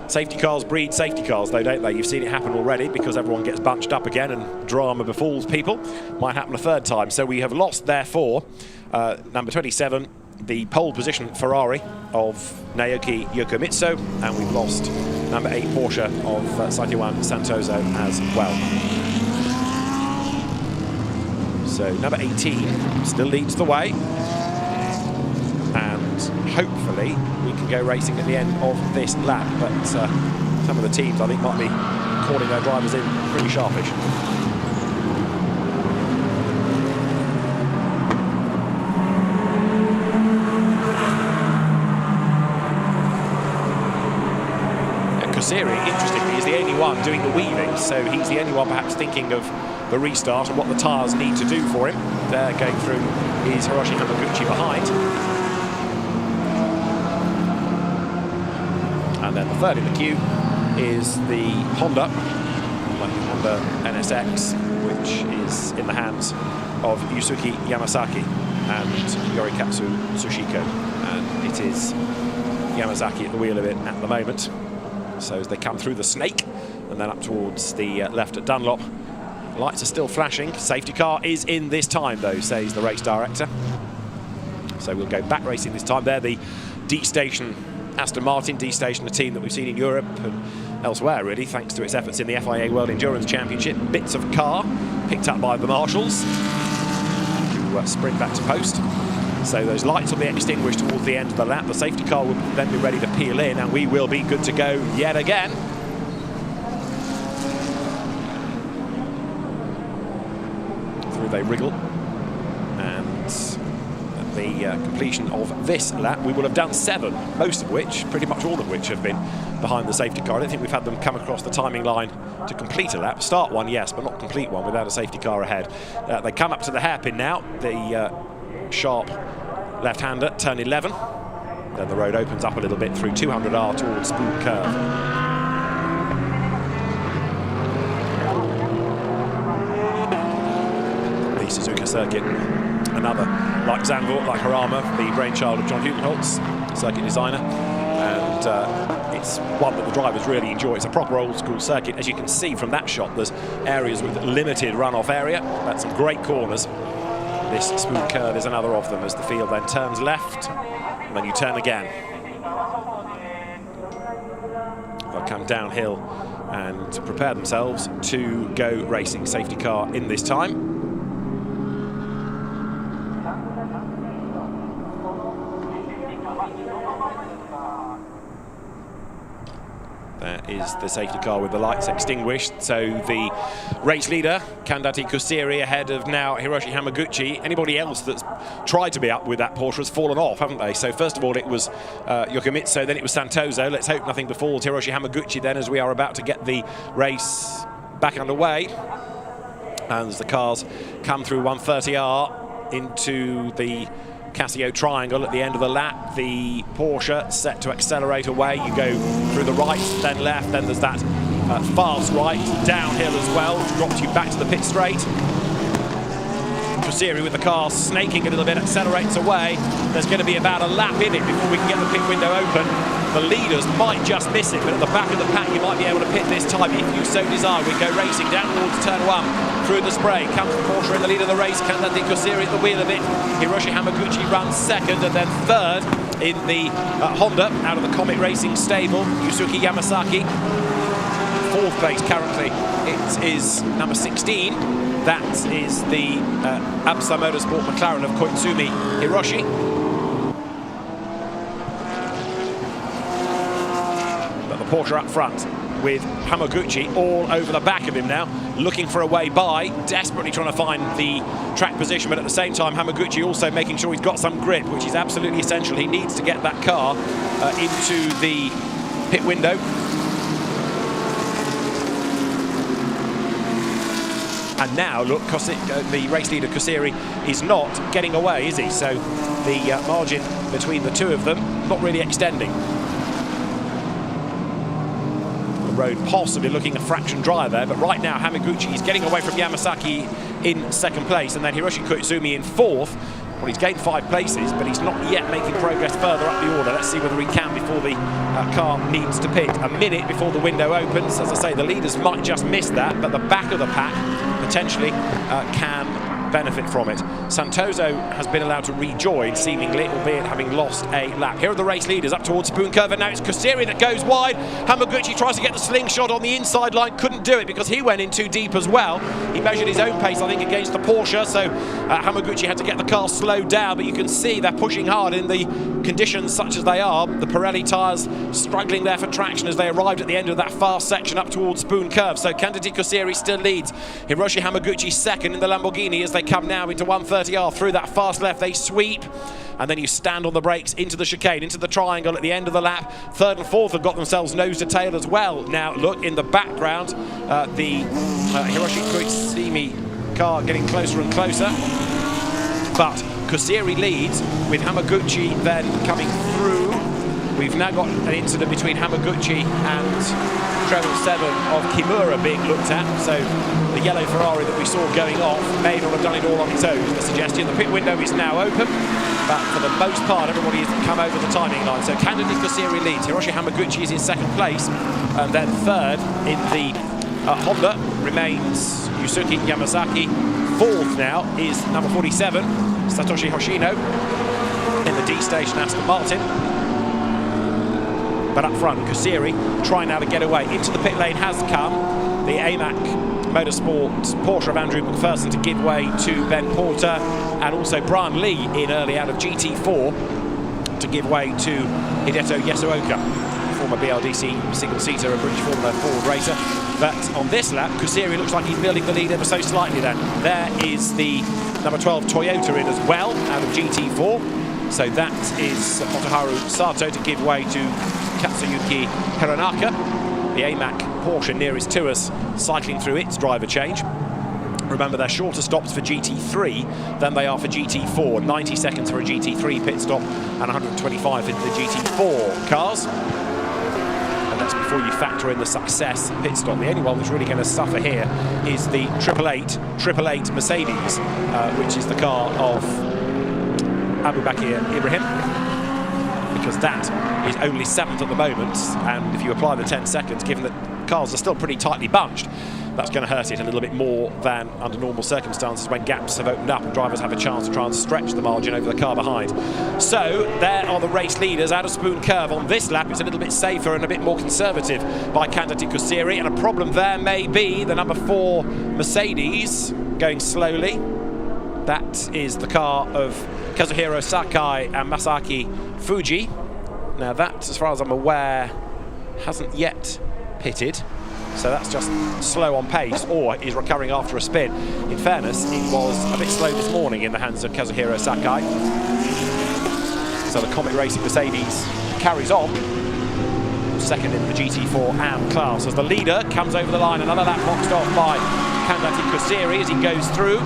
Safety cars breed safety cars, though, don't they? You've seen it happen already, because everyone gets bunched up again and drama befalls people. Might happen a third time. So we have lost, therefore, number 27, the pole position Ferrari of Naoki Yokomitsu, and we've lost number 8 Porsche of Saitouan Santoso as well. So number 18 still leads the way, and hopefully we can go racing at the end of this lap, but some of the teams I think might be calling their drivers in pretty sharpish. Kosiri, interestingly, is the only one doing the weaving, so he's the only one perhaps thinking of the restart and what the tyres need to do for him. They're going through is Hiroshi Hamaguchi behind. And then the third in the queue is the Honda NSX, which is in the hands of Yusuke Yamasaki and Yorikatsu Tsushiko. And it is Yamazaki at the wheel of it at the moment. So as they come through the snake and then up towards the left at Dunlop, lights are still flashing. Safety car is in this time, though, says the race director. So we'll go back racing this time. They're the D-Station Aston Martin, D-Station, a team that we've seen in Europe and elsewhere, really, thanks to its efforts in the FIA World Endurance Championship. Bits of car picked up by the marshals to sprint back to post. So those lights will be extinguished towards the end of the lap. The safety car will then be ready to peel in, and we will be good to go yet again. Through they wriggle, and at the completion of this lap, we will have done 7, most of which, pretty much all of which, have been behind the safety car. I don't think we've had them come across the timing line to complete a lap. Start one, yes, but not complete one without a safety car ahead. They come up to the hairpin now. The sharp left-hander, turn 11. Then the road opens up a little bit through 200R towards Spoon Curve. The Suzuka circuit Another like Zandvoort, like Harama, the brainchild of John Hugenholtz, circuit designer. And it's one that the drivers really enjoy. It's a proper old school circuit. As you can see from that shot, there's areas with limited runoff area. That's some great corners. This smooth curve is another of them as the field then turns left, and then you turn again. They'll come downhill and prepare themselves to go racing. Safety car in this time. There is the safety car with the lights extinguished. So the race leader, Kandati Kusiri, ahead of now Hiroshi Hamaguchi. Anybody else that's tried to be up with that Porsche has fallen off, haven't they? So first of all, it was Yokomitsu, then it was Santoso. Let's hope nothing befalls Hiroshi Hamaguchi then, as we are about to get the race back underway. And as the cars come through 130R into the Casio triangle at the end of the lap, the Porsche set to accelerate away. You go through the right, then left, then there's that fast right, downhill as well, which drops you back to the pit straight. Kusiri with the car snaking a little bit, accelerates away. There's going to be about a lap in it before we can get the pit window open. The leaders might just miss it, but at the back of the pack you might be able to pit this time if you so desire. We go racing down towards turn 1, through the spray. Comes the Porsche in the lead of the race. Kandati Kusiri at the wheel of it. Hiroshi Hamaguchi runs second, and then third in the Honda out of the Comet Racing stable. Yusuke Yamasaki, fourth place currently. It is number 16. That is the ABSA Motorsport McLaren of Koizumi Hiroshi. But the Porsche up front with Hamaguchi all over the back of him now, looking for a way by, desperately trying to find the track position, but at the same time Hamaguchi also making sure he's got some grip, which is absolutely essential. He needs to get that car into the pit window. And now, look, the race leader Kusiri is not getting away, is he? So the margin between the two of them not really extending. The road possibly looking a fraction drier there, but right now Hamaguchi is getting away from Yamasaki in second place, and then Hiroshi Koizumi in fourth. Well, he's gained 5 places, but he's not yet making progress further up the order. Let's see whether he can before the car needs to pit. A minute before the window opens. As I say, the leaders might just miss that, but the back of the pack potentially can benefit from it. Santoso has been allowed to rejoin, seemingly, albeit having lost a lap. Here are the race leaders up towards Spoon Curve, and now it's Kusiri that goes wide. Hamaguchi tries to get the slingshot on the inside line, couldn't do it because he went in too deep as well. He measured his own pace, I think, against the Porsche, so Hamaguchi had to get the car slowed down, but you can see they're pushing hard in the conditions such as they are. The Pirelli tyres struggling there for traction as they arrived at the end of that fast section up towards Spoon Curve. So Kandati Kusiri still leads. Hiroshi Hamaguchi second in the Lamborghini as they come now into 130R through that fast left. They sweep, and then you stand on the brakes into the chicane, into the triangle at the end of the lap. Third and fourth have got themselves nose to tail as well. Now look in the background, the Hiroshi Koizumi car getting closer and closer, but Kusiri leads with Hamaguchi then coming through. We've now got an incident between Hamaguchi and treble 7 of Kimura being looked at. So the yellow Ferrari that we saw going off may not have done it all on its own, is the suggestion. The pit window is now open, but for the most part everybody has come over the timing line. So Kandati Kusiri leads. Hiroshi Hamaguchi is in second place, and then third in the Honda remains Yusuke Yamasaki. Fourth now is number 47, Satoshi Hoshino, in the D station Aston Martin. But up front, Kusiri trying now to get away. Into the pit lane has come the AMAC Motorsports Porsche of Andrew McPherson to give way to Ben Porter, and also Brian Lee in early out of GT4 to give way to Hideto Yasuoka, former BLDC single-seater, a British Formula Ford racer. But on this lap, Kusiri looks like he's building the lead ever so slightly then. There is the number 12 Toyota in as well, out of GT4. So that is Motoharu Sato to give way to Katsuyuki Hironaka, the AMAC Porsche nearest to us, cycling through its driver change. Remember, they're shorter stops for GT3 than they are for GT4. 90 seconds for a GT3 pit stop and 125 in the GT4 cars. And That's before you factor in the success pit stop. The only one that's really going to suffer here is the 888 Mercedes, which is the car of Abu Bakr Ibrahim, because that is only 7th at the moment, and if you apply the 10 seconds, given that cars are still pretty tightly bunched, that's going to hurt it a little bit more than under normal circumstances when gaps have opened up and drivers have a chance to try and stretch the margin over the car behind. So there are the race leaders out of Spoon Curve. On this lap it's a little bit safer and a bit more conservative by Kandati Kusiri, and a problem there may be the number 4 Mercedes going slowly. That is the car of Kazuhiro Sakai and Masaki Fuji. Now that, as far as I'm aware, hasn't yet pitted, so that's just slow on pace or is recovering after a spin. In fairness, it was a bit slow this morning in the hands of Kazuhiro Sakai. So the Comet Racing Mercedes carries on, second in the GT4 AM class, as the leader comes over the line. Another lap boxed off by Kandati Kusiri as he goes through.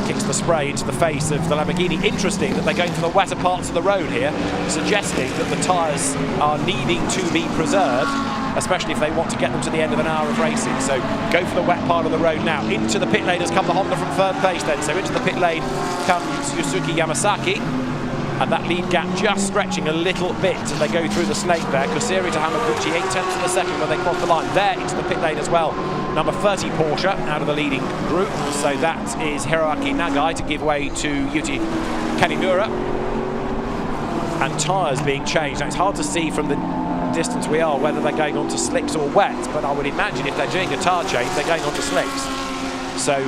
Kicks the spray into the face of the Lamborghini. Interesting that they're going for the wetter parts of the road here, suggesting that the tyres are needing to be preserved, especially if they want to get them to the end of an hour of racing. So go for the wet part of the road now. Into the pit lane has come the Honda from 3rd place then. So into the pit lane comes Yusuke Yamasaki, and that lead gap just stretching a little bit as they go through the snake there. Kusiri to Hamaguchi, 8 tenths of a second when they cross the line. There into the pit lane as well, number 30 Porsche out of the leading group. So that is Hiroaki Nagai to give way to Yuki Kanimura. And tyres being changed. Now it's hard to see from the distance we are whether they're going on to slicks or wet, but I would imagine if they're doing a tyre change, they're going on to slicks. So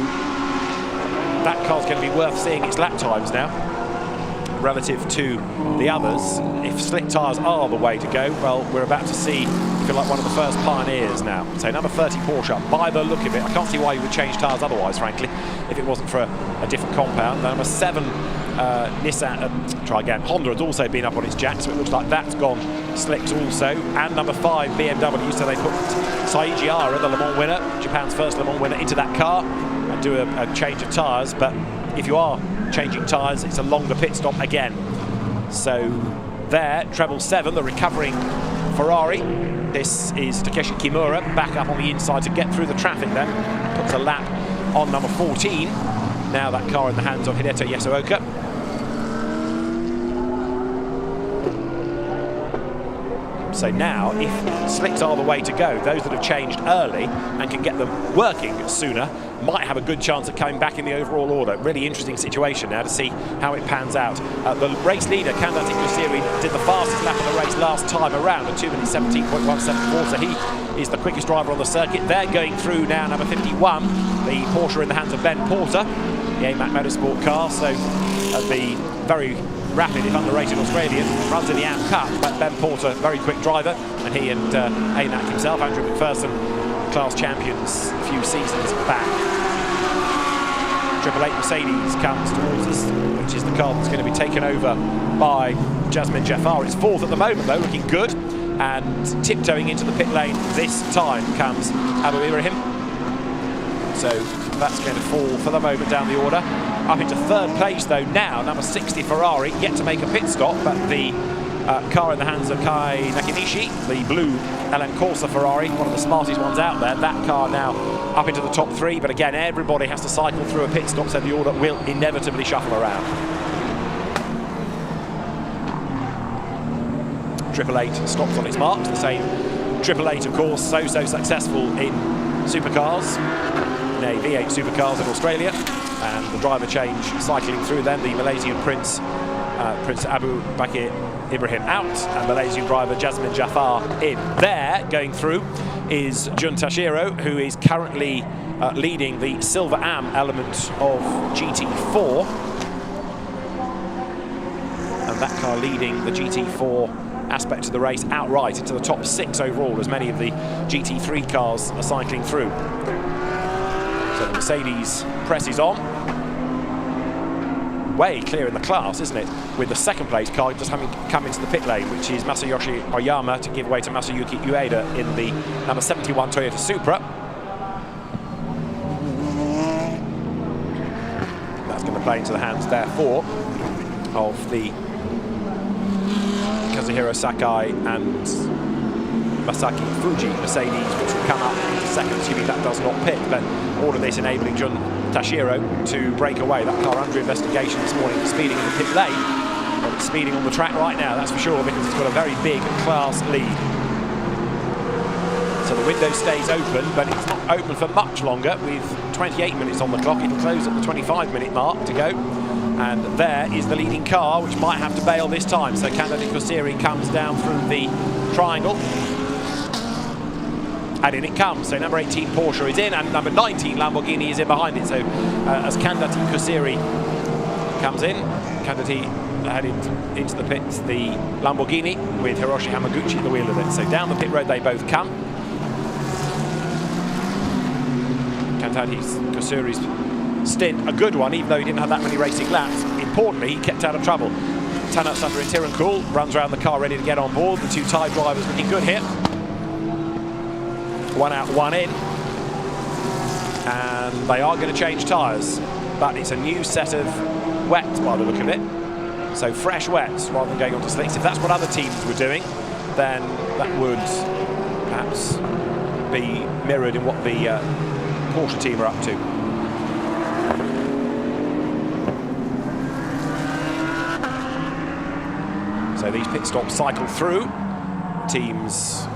that car's going to be worth seeing its lap times now relative to the others. If slick tyres are the way to go, well, we're about to see, if you like, one of the first pioneers now. So number 30 Porsche, by the look of it, I can't see why you would change tyres otherwise, frankly, if it wasn't for a different compound. Number 7 Honda has also been up on its jack, so it looks like that's gone slicks also. And number 5 BMW, so they put Saiji Ara, the Le Mans winner, Japan's first Le Mans winner, into that car and do a change of tyres. But if you are changing tyres, it's a longer pit stop again. So there, treble 7, the recovering Ferrari. This is Takeshi Kimura back up on the inside to get through the traffic then. Puts a lap on number 14. Now that car in the hands of Hideto Yasuoka. So now, if slicks are the way to go, those that have changed early and can get them working sooner might have a good chance of coming back in the overall order. Really interesting situation now to see how it pans out. The race leader, Kandati Kusiri, did the fastest lap of the race last time around at 2 minutes 17.174, so he is the quickest driver on the circuit. They're going through now number 51, the Porsche in the hands of Ben Porter, the AMAC Motorsport car. So the very rapid, if underrated Australian, runs in the AM Cup, but Ben Porter, very quick driver, and he and AMAC himself, Andrew McPherson, class champions a few seasons back. 888 Mercedes comes towards us, which is the car that's going to be taken over by Jasmine Jafar. It's 4th at the moment though, looking good, and tiptoeing into the pit lane this time comes Abu Ibrahim. So that's going to fall for the moment down the order. Up into 3rd place though now, number 60 Ferrari, yet to make a pit stop, but the car in the hands of Kai Nakanishi, the blue LM Corsa Ferrari, one of the smartest ones out there. That car now up into the top 3, but again everybody has to cycle through a pit stop, so the order will inevitably shuffle around. 888 stops on its marks, the same 888 of course, so successful in supercars, nay V8 supercars in Australia, and the driver change cycling through then, the Malaysian Prince Abu Bakr Ibrahim out, and Malaysian driver Jasmine Jafar in. There, going through, is Jun Tashiro, who is currently leading the Silver AM element of GT4. And that car leading the GT4 aspect of the race outright into the top 6 overall, as many of the GT3 cars are cycling through. So the Mercedes presses on. Way clear in the class, isn't it? With the 2nd place car just having come into the pit lane, which is Masayoshi Oyama to give way to Masayuki Ueda in the number 71 Toyota Supra. That's going to play into the hands, therefore, of the Kazuhiro Sakai and Masaki Fuji Mercedes, which will come up into second, assuming that does not pit. But all of this enabling Jun Tashiro to break away. That car under investigation this morning for speeding in the pit lane. Well, it's speeding on the track right now, that's for sure, because it's got a very big class lead. So the window stays open, but it's not open for much longer. With 28 minutes on the clock, it'll close at the 25-minute mark to go. And there is the leading car, which might have to bail this time. So Candidate Kusiri comes down through the triangle. And in it comes. So number 18 Porsche is in, and number 19 Lamborghini is in behind it. So as Candidate Kusiri comes in, Candidate headed into the pits, the Lamborghini, with Hiroshi Hamaguchi at the wheel of it. So down the pit road they both come. Candidate Kusiri's stint, a good one, even though he didn't have that many racing laps. Importantly, he kept out of trouble. Tanat Sutter in Tirankul runs around the car ready to get on board. The two Thai drivers looking good here. One out, one in. And they are going to change tyres, but it's a new set of wets by the look of it. So fresh wets rather than going on to slicks. If that's what other teams were doing, then that would perhaps be mirrored in what the Porsche team are up to. So these pit stops cycle through. Teams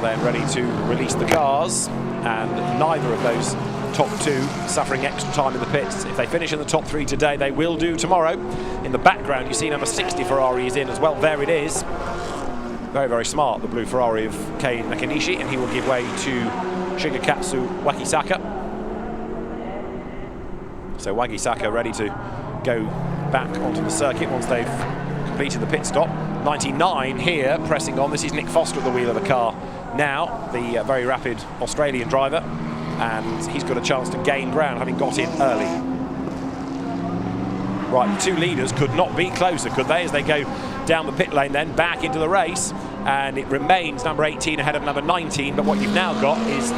then ready to release the cars, and neither of those top two suffering extra time in the pits. If they finish in the top three today, they will do tomorrow. In the background, you see number 60 Ferrari is in as well. There it is. Very, very smart, the blue Ferrari of Kei Nakanishi, and he will give way to Shigekatsu Wakisaka. So Wakisaka ready to go back onto the circuit once they've completed the pit stop. 99 here, pressing on. This is Nick Foster at the wheel of the car now, the very rapid Australian driver, and he's got a chance to gain ground, having got in early. Right, the two leaders could not be closer, could they, as they go down the pit lane then, back into the race, and it remains number 18 ahead of number 19, but what you've now got is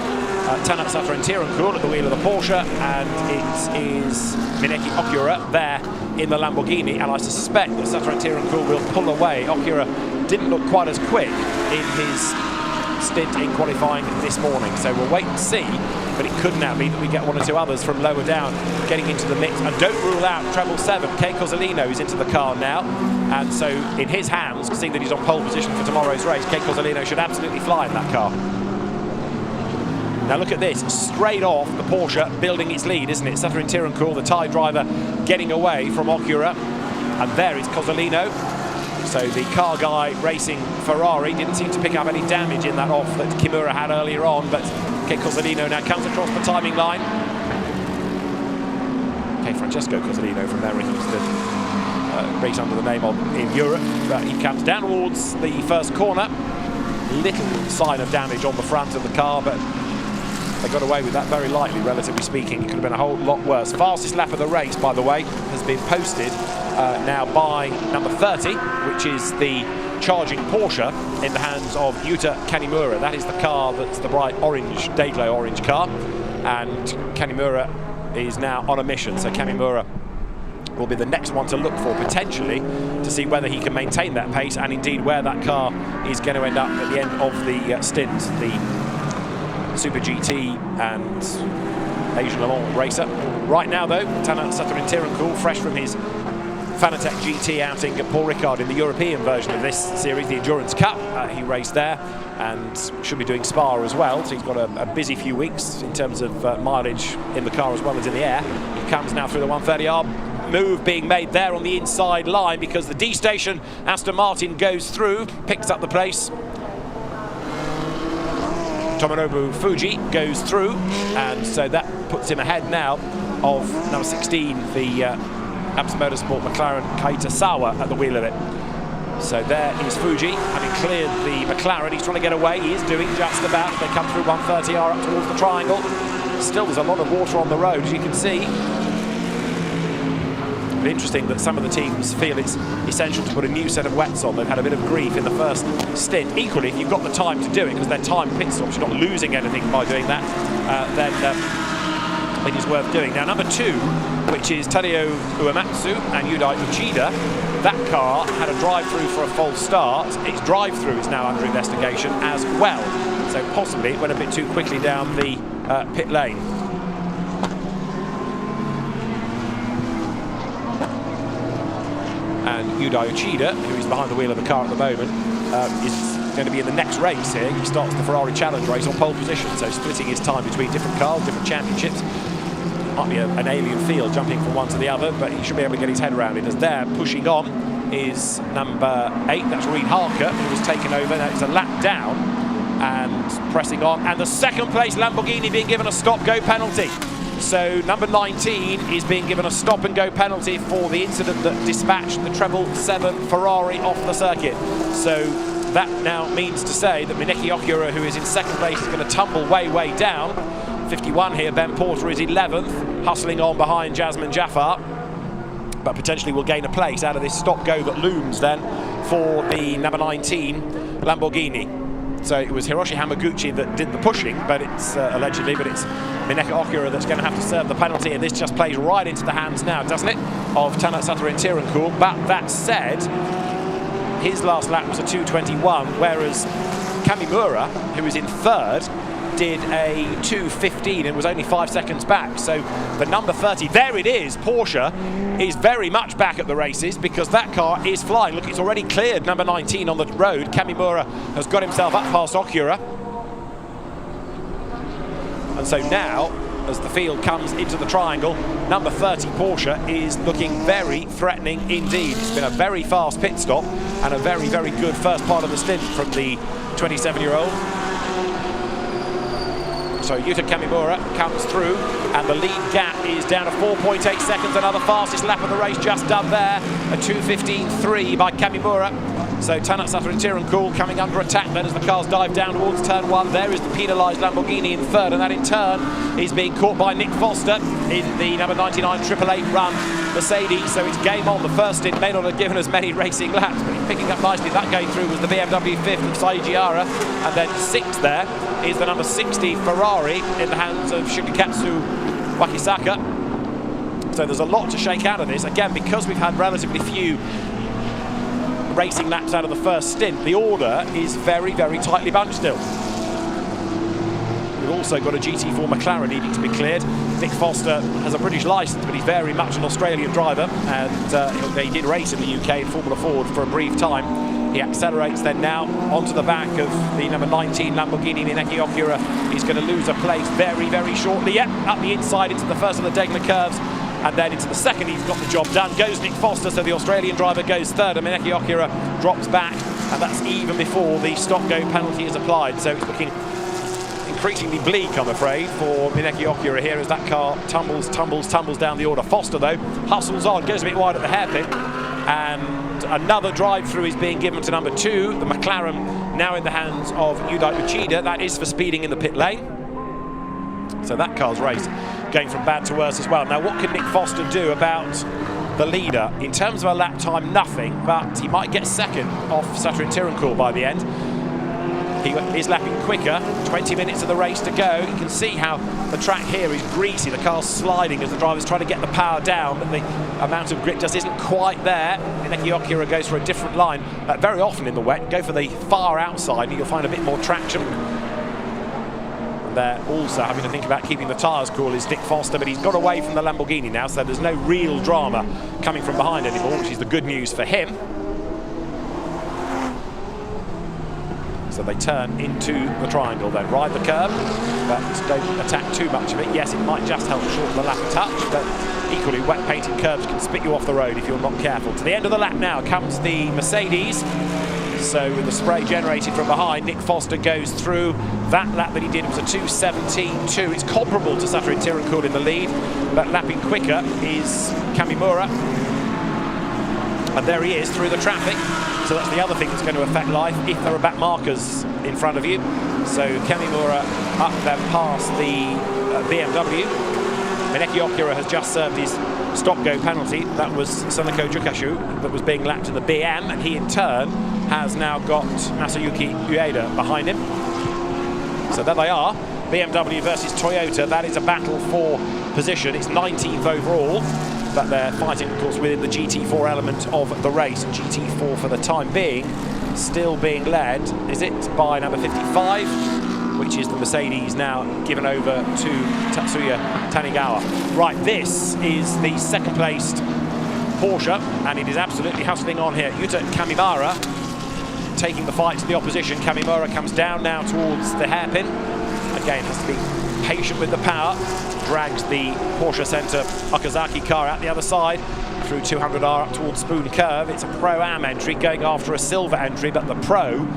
Tanat Sutter and Tirankul at the wheel of the Porsche, and it is Mineki Okura there in the Lamborghini, and I suspect that Sutter and Tirankul will pull away. Okura didn't look quite as quick in his stint in qualifying this morning, so we'll wait and see, but it could now be that we get one or two others from lower down getting into the mix. And don't rule out treble 7. Kei Cozzolino is into the car now, and so in his hands, seeing that he's on pole position for tomorrow's race, Kei Cozzolino should absolutely fly in that car. Now look at this, straight off the Porsche building its lead, isn't it? Sutter and Tirankul, the Thai driver, getting away from Okura, and there is Cozzolino. So the car guy racing Ferrari didn't seem to pick up any damage in that off that Kimura had earlier on, but Kei Cozzolino now comes across the timing line. Okay, Francesco Cozzolino from memory, he used to race under the name of in Europe, but he comes down towards the first corner. Little sign of damage on the front of the car, but they got away with that very lightly, relatively speaking. It could have been a whole lot worse. Fastest lap of the race, by the way, has been posted now by number 30, which is the charging Porsche in the hands of Yuta Kanimura. That is the car that's the bright orange, day-glow orange car, and Kanimura is now on a mission. So Kanimura will be the next one to look for, potentially, to see whether he can maintain that pace, and indeed where that car is going to end up at the end of the stint. The Super GT and Asian Le Mans racer. Right now, though, Tanat Sutter and Tirankul, fresh from his Fanatec GT outing at Paul Ricard in the European version of this series, the Endurance Cup. He raced there and should be doing Spa as well, so he's got a busy few weeks in terms of mileage in the car as well as in the air. He comes now through the 130R. Move being made there on the inside line because the D station, Aston Martin goes through, picks up the pace. Tomonobu Fuji goes through, and so that puts him ahead now of number 16, the Amstel Motorsport McLaren Keita Sawa at the wheel of it. So there is Fuji, having cleared the McLaren. He's trying to get away. He is doing just about. They come through 130R up towards the triangle. Still, there's a lot of water on the road, as you can see. But interesting that some of the teams feel it's essential to put a new set of wets on. They've had a bit of grief in the first stint. Equally, if you've got the time to do it, because they're timed pit stops, you're not losing anything by doing that, then it is worth doing. Now, number 2, which is Tadeo Uematsu and Yudai Uchida, that car had a drive-through for a false start. Its drive-through is now under investigation as well. So possibly it went a bit too quickly down the pit lane. And Yuda Uchida, who is behind the wheel of the car at the moment, is going to be in the next race here. He starts the Ferrari Challenge race on pole position, so splitting his time between different cars, different championships. Might be an alien field, jumping from one to the other, but he should be able to get his head around it. As there, pushing on, is number 8, that's Reid Harker, who was taken over. Now it's a lap down, and pressing on. And the second place Lamborghini being given a stop-go penalty. So number 19 is being given a stop-and-go penalty for the incident that dispatched the treble 7 Ferrari off the circuit. So that now means to say that Mineki Okura, who is in second place, is going to tumble way, way down. 51 here, Ben Porter is 11th, hustling on behind Jasmine Jaffar, but potentially will gain a place out of this stop-go that looms then for the number 19 Lamborghini. So it was Hiroshi Hamaguchi that did the pushing, but it's allegedly, but it's Mineki Okura that's going to have to serve the penalty, and this just plays right into the hands now, doesn't it, of Tanat Satoru Tirancourt. But that said, his last lap was a 2:21, whereas Kamimura, who was in third, did a 2:15 and was only 5 seconds back. So the number 30, there it is, Porsche is very much back at the races because that car is flying. Look, it's already cleared number 19 on the road. Kamimura has got himself up past Okura. And so now, as the field comes into the triangle, number 30 Porsche is looking very threatening indeed. It's been a very fast pit stop and a very, very good first part of the stint from the 27-year-old. So Yuta Kamimura comes through, and the lead gap is down to 4.8 seconds. Another fastest lap of the race just done there, a 2:15.3 by Kamimura. So Tanat Satoru Tirancourt coming under attack then as the cars dive down towards turn 1. There is the penalised Lamborghini in third, and that in turn is being caught by Nick Foster in the number 99 888 run Mercedes. So it's game on. The first stint may not have given us many racing laps, but he's picking up nicely. That going through was the BMW 5th of Saijiara, and then 6th there is the number 60 Ferrari in the hands of Shigekatsu Wakisaka. So there's a lot to shake out of this. Again, because we've had relatively few racing laps out of the first stint, the order is very, very tightly bunched still. We've also got a GT4 McLaren needing to be cleared. Nick Foster has a British licence, but he's very much an Australian driver, and he did race in the UK in Formula Ford for a brief time. He accelerates then now onto the back of the number 19 Lamborghini. Mineki Okura. He's going to lose a place very, very shortly. Yep, up the inside into the first of the Degner curves, and then into the second. He's got the job done. Goes Nick Foster, so the Australian driver goes third, and Mineki Okura drops back, and that's even before the stop-go penalty is applied. So it's looking increasingly bleak, I'm afraid, for Mineki Okura here as that car tumbles down the order. Foster, though, hustles on, goes a bit wide at the hairpin, and another drive-through is being given to number 2, the McLaren, now in the hands of Yuda Uchida. That is for speeding in the pit lane. So that car's race going from bad to worse as well. Now, what can Nick Foster do about the leader? In terms of a lap time, nothing, but he might get second off Satoru Tirancourt by the end. He is lapping quicker, 20 minutes of the race to go. You can see how the track here is greasy. The car's sliding as the driver's trying to get the power down, but the amount of grip just isn't quite there. Mineki Okura goes for a different line. Very often in the wet, go for the far outside and you'll find a bit more traction. They're also having to think about keeping the tyres cool is Nick Foster, but he's got away from the Lamborghini now, so there's no real drama coming from behind anymore, which is the good news for him. So they turn into the triangle then, ride the curb, but don't attack too much of it. Yes, it might just help shorten the lap a touch, but equally wet painted curbs can spit you off the road if you're not careful. To the end of the lap now comes the Mercedes. So with the spray generated from behind, Nick Foster goes through. That lap that he did was a 2:17.2. It's comparable to Satoru Tirancourt in the lead, but lapping quicker is Kamimura. And there he is through the traffic. So that's the other thing that's going to affect life if there are back markers in front of you. So Kamimura up then past the BMW. Mineki Okura has just served his stop-go penalty. That was Sanako Jukashu that was being lapped in the BM, and he in turn has now got Masayuki Ueda behind him. So there they are, BMW versus Toyota. That is a battle for position. It's 19th overall. but they're fighting, of course, within the GT4 element of the race. GT4 for the time being still being led, is it, by number 55, which is the Mercedes, now given over to Tatsuya Tanigawa. Right, this is the second placed Porsche, and it is absolutely hustling on here. Yuta Kamimura taking the fight to the opposition. Kamimura comes down now towards the hairpin. Again, has to be patient with the power. Drags the Porsche Center Okazaki car out the other side through 200R up towards Spoon Curve. It's a Pro-Am entry, going after a silver entry, but the Pro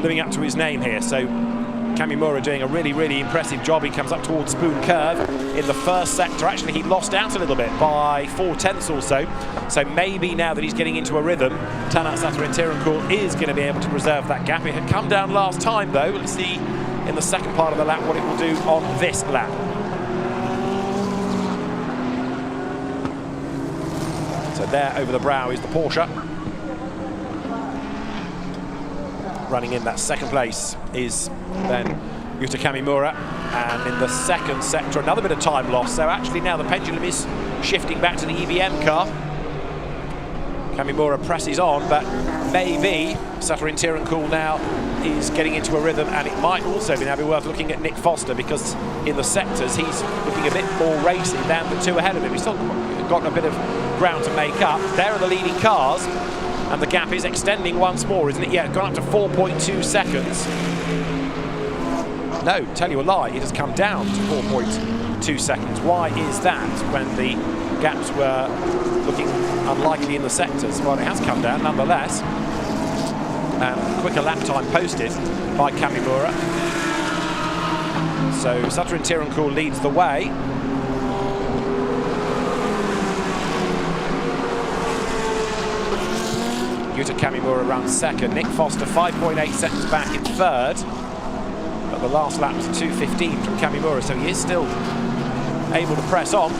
living up to his name here. So Kamimura doing a really, really impressive job. He comes up towards Spoon Curve in the first sector. Actually, he lost out a little bit by 4/10 or so. So maybe now that he's getting into a rhythm, Tanat Satarintirunkul is going to be able to preserve that gap. It had come down last time, though. Let's see in the second part of the lap what it will do on this lap. So there over the brow is the Porsche. Running in that second place is then Yuta Kamimura, and in the second sector another bit of time lost. So actually now the pendulum is shifting back to the EBM car. Kamimura presses on, but maybe Satarintirunkul now is getting into a rhythm, and it might also be now be worth looking at Nick Foster, because in the sectors he's looking a bit more racy than the two ahead of him. He's still got a bit of ground to make up. There are the leading cars, and the gap is extending once more, isn't it? Yeah, gone up to 4.2 seconds. No, tell you a lie, it has come down to 4.2 seconds. Why is that when the gaps were looking unlikely in the sectors? Well, it has come down nonetheless. Quicker lap time posted by Kamimura. So Satarintirunkul leads the way. Yuta Kamimura runs second. Nick Foster 5.8 seconds back in third. But the last lap was 2:15 from Kamimura, so he is still able to press on.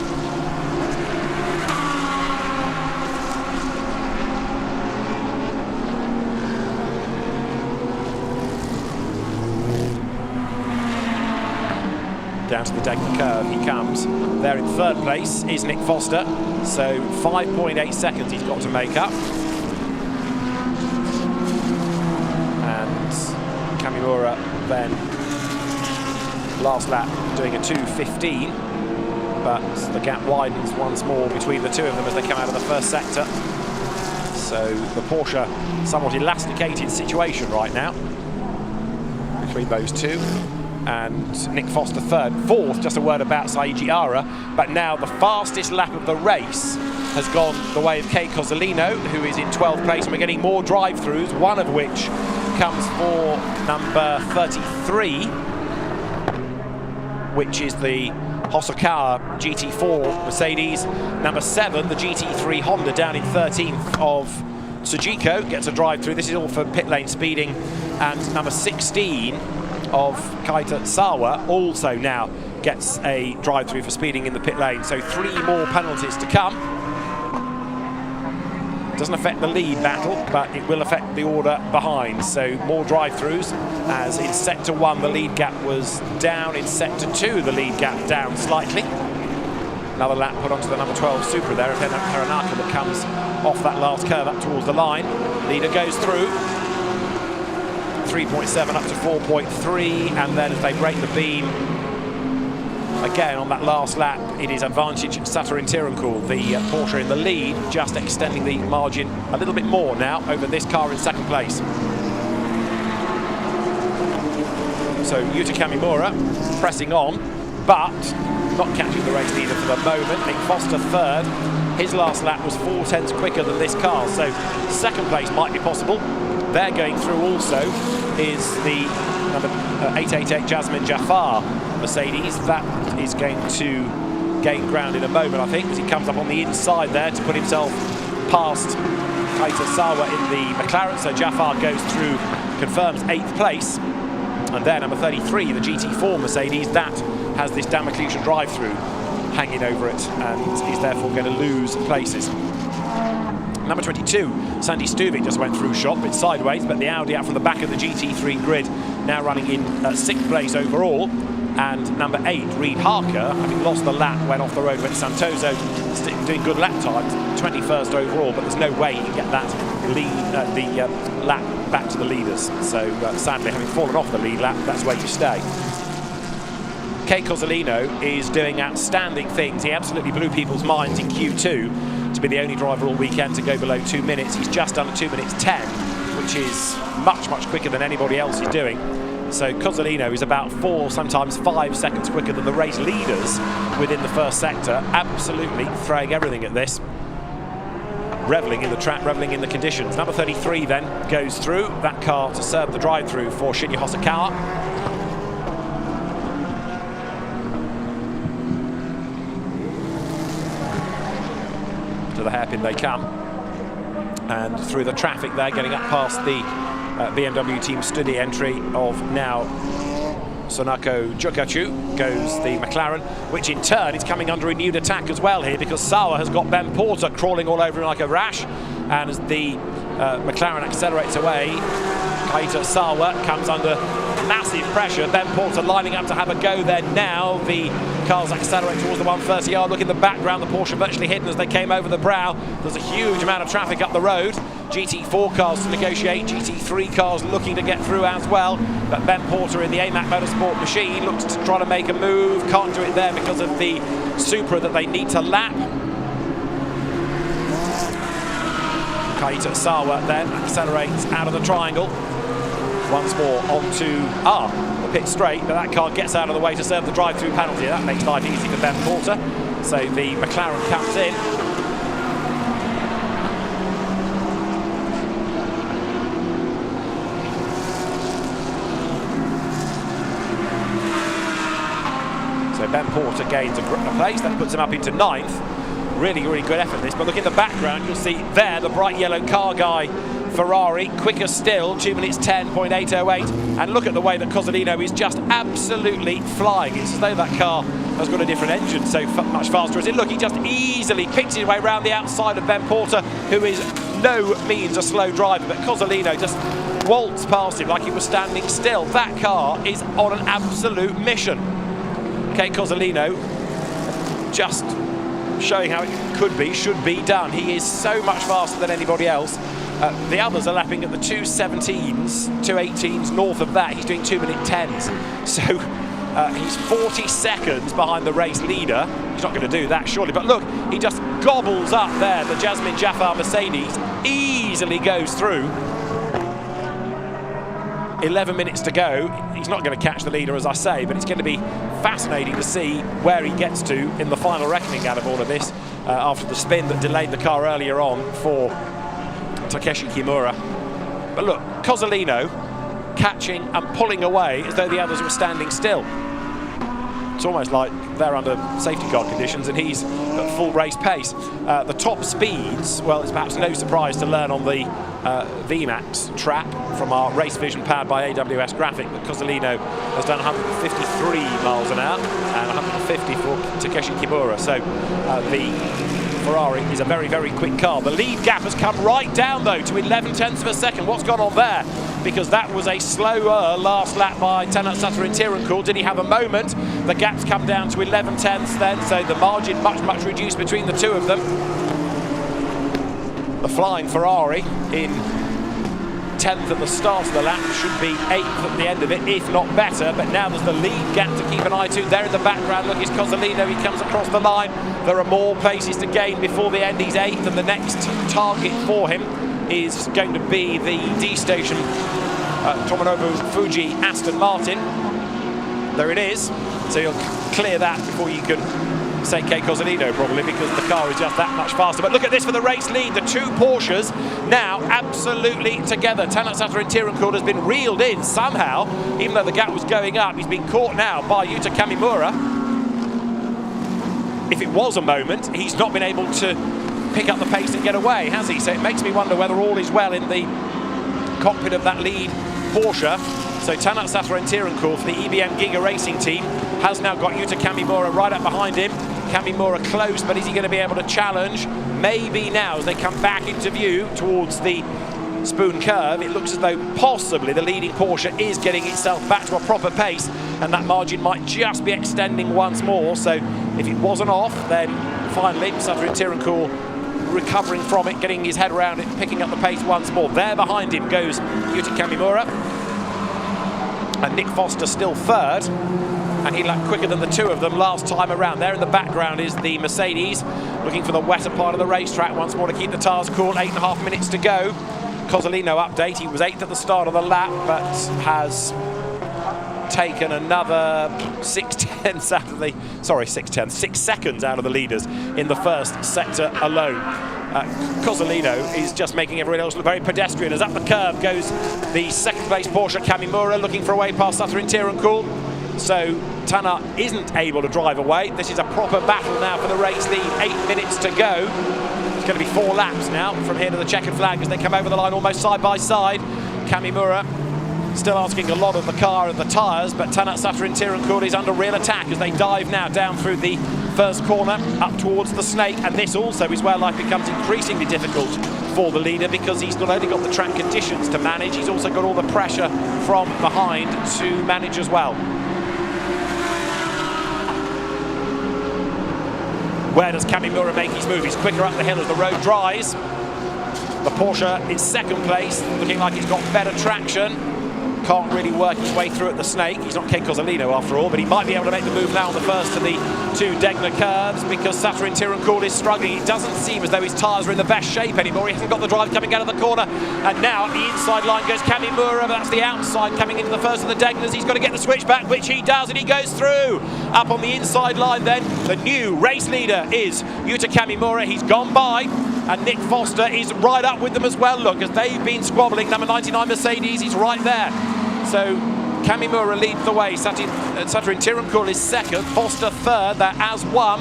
Down to the Degner curve he comes. There in third place is Nick Foster, so 5.8 seconds he's got to make up. And Kamimura then last lap doing a 2:15, but the gap widens once more between the two of them as they come out of the first sector. So the Porsche somewhat elasticated situation right now between those two. And Nick Foster third. Fourth, just a word about Saiji Ara, but now the fastest lap of the race has gone the way of Kei Cozzolino, who is in 12th place, and we're getting more drive-throughs, one of which comes for number 33, which is the Hosokawa GT4 Mercedes. Number 7, the GT3 Honda, down in 13th of Tsujiko, gets a drive-through. This is all for pit lane speeding. And number 16 of Kaita Sawa also now gets a drive-through for speeding in the pit lane. So 3 more penalties to come. Doesn't affect the lead battle, but it will affect the order behind. So more drive-throughs, as in sector 1 the lead gap was down, in sector 2 the lead gap down slightly. Another lap put onto the number 12 Supra there of Hiranaka that comes off that last curve up towards the line. Leader goes through. 3.7 up to 4.3, and then as they break the beam again on that last lap, it is advantage Satarintirunkul, the Porsche in the lead, just extending the margin a little bit more now over this car in second place. So Yuta Kamimura pressing on, but not catching the race leader for the moment. Nick Foster third. His last lap was 4/10 quicker than this car, so second place might be possible. They're going through also is the number 888 Jasmine Jafar Mercedes. That is going to gain ground in a moment, I think, as he comes up on the inside there to put himself past Kaita Sawa in the McLaren. So Jafar goes through, confirms 8th place. And there, number 33, the GT4 Mercedes, that has this Damoclesian drive-through hanging over it and is therefore going to lose places. Number 22, Sandy Stuvik just went through shot, bit sideways, but the Audi out from the back of the GT3 grid, now running in 6th place overall. And number 8, Reed Harker, having lost the lap, went off the road, went to Santoso, doing good lap times, 21st overall, but there's no way you can get that lead, lap back to the leaders. So sadly, having fallen off the lead lap, that's where you stay. Kate Cozzolino is doing outstanding things. He absolutely blew people's minds in Q2 to be the only driver all weekend to go below 2 minutes. He's just done a 2 minutes 10, which is much, much quicker than anybody else is doing. So Cozzolino is about 4, sometimes 5 seconds quicker than the race leaders within the first sector. Absolutely throwing everything at this. Revelling in the track, revelling in the conditions. Number 33 then goes through that car to serve the drive-through for Shinya Hosokawa. To the hairpin they come, and through the traffic there, getting up past the BMW Team Study entry of now Sonako Jokachu goes the McLaren, which in turn is coming under renewed attack as well here, because Sawa has got Ben Porter crawling all over him like a rash, and as the McLaren accelerates away, Kaito Sawa comes under massive pressure. Ben Porter lining up to have a go there now. The cars accelerate towards the 130 yard. Look in the background, the Porsche virtually hidden as they came over the brow. There's a huge amount of traffic up the road. GT4 cars to negotiate, GT3 cars looking to get through as well. But Ben Porter in the AMAC Motorsport machine looks to try to make a move. Can't do it there because of the Supra that they need to lap. Kaito Sawa then accelerates out of the triangle. Once more onto the pit straight, but that car gets out of the way to serve the drive-through penalty. That makes life easy for Ben Porter. So the McLaren comes in. So Ben Porter gains a place, that puts him up into 9th. Really, really good effort this, but look in the background, you'll see there the bright yellow car guy, Ferrari, quicker still, 2 minutes 10.808, and look at the way that Cozzolino is just absolutely flying. It's as though that car has got a different engine, so much faster is it. Look, he just easily picks his way around the outside of Ben Porter, who is no means a slow driver, but Cozzolino just waltzed past him like he was standing still. That car is on an absolute mission. Kate Cozzolino just showing how it could be, should be done. He is so much faster than anybody else. The others are lapping at the 2:17s, 2:18s north of that. He's doing 2 minute 10s. So he's 40 seconds behind the race leader. He's not going to do that, surely. But look, he just gobbles up there. The Jasmine Jaffar Mercedes easily goes through. 11 minutes to go. He's not going to catch the leader, as I say, but it's going to be fascinating to see where he gets to in the final reckoning out of all of this after the spin that delayed the car earlier on for Takeshi Kimura. But look, Cozzolino catching and pulling away as though the others were standing still. It's almost like they're under safety car conditions and he's at full race pace. The top speeds, well, it's perhaps no surprise to learn on the VMAX track from our race vision powered by AWS graphic that Cozzolino has done 153 miles an hour and 150 for Takeshi Kimura. So the Ferrari is a very, very quick car. The lead gap has come right down, though, to 11/10ths of a second. What's gone on there? Because that was a slower last lap by Tanat Sutter in Tirankul. Did he have a moment? The gap's come down to 11/10ths then, so the margin much, much reduced between the two of them. The flying Ferrari in 10th at the start of the lap should be 8th at the end of it, if not better. But now there's the lead gap to keep an eye to. There in the background, look, it's Cozzolino. He comes across the line. There are more places to gain before the end. He's 8th, and the next target for him is going to be the D station Tomonobu Fuji Aston Martin. There it is. So you'll clear that before you can say Kate Cozzolino, probably, because the car is just that much faster. But look at this for the race lead. The two Porsches now absolutely together. Tanat Sutter in Tirankul has been reeled in somehow, even though the gap was going up. He's been caught now by Yuta Kamimura. If it was a moment, he's not been able to pick up the pace and get away, has he? So it makes me wonder whether all is well in the cockpit of that lead Porsche. So Tanat Sutter in Tirankul for the EBM Giga Racing team has now got Yuta Kamimura right up behind him. Kamimura close, but is he going to be able to challenge? Maybe now as they come back into view towards the Spoon Curve, it looks as though possibly the leading Porsche is getting itself back to a proper pace, and that margin might just be extending once more. So if it wasn't off, then finally Satoru Tirancool recovering from it, getting his head around it, picking up the pace once more. There behind him goes Yuta Kamimura, and Nick Foster still third, and he lapped quicker than the two of them last time around. There in the background is the Mercedes, looking for the wetter part of the racetrack once more to keep the tyres cool. 8.5 minutes to go. Cozzolino update, he was 8th at the start of the lap, but has taken another 6 seconds out of the leaders in the first sector alone. Cozzolino is just making everyone else look very pedestrian, as up the curve goes the second place Porsche Kamimura, looking for a way past Satoru Tirancool. So Tana isn't able to drive away. This is a proper battle now for the race lead. 8 minutes to go. It's going to be 4 laps now from here to the checkered flag as they come over the line almost side by side. Kamimura still asking a lot of the car and the tyres, but Tana Satoru Tirancool is under real attack as they dive now down through the first corner up towards the snake, and this also is where life becomes increasingly difficult for the leader, because he's not only got the track conditions to manage, he's also got all the pressure from behind to manage as well. Where does Kamimura make his move? He's quicker up the hill as the road dries. The Porsche in second place, looking like he's got better traction. Can't really work his way through at the snake. He's not Ken Cozzolino after all, but he might be able to make the move now on the first of the 2 Degner curves, because Satoru Tirancool is struggling. It doesn't seem as though his tyres are in the best shape anymore. He hasn't got the drive coming out of the corner. And now at the inside line goes Kamimura, but that's the outside coming into the first of the Degners. He's got to get the switchback, which he does, and he goes through. Up on the inside line then, the new race leader is Yuta Kamimura. He's gone by, and Nick Foster is right up with them as well. Look, as they've been squabbling, number 99 Mercedes, he's right there. So Kamimura leads the way. Satoru Tirancool is second, Foster third. They're as one.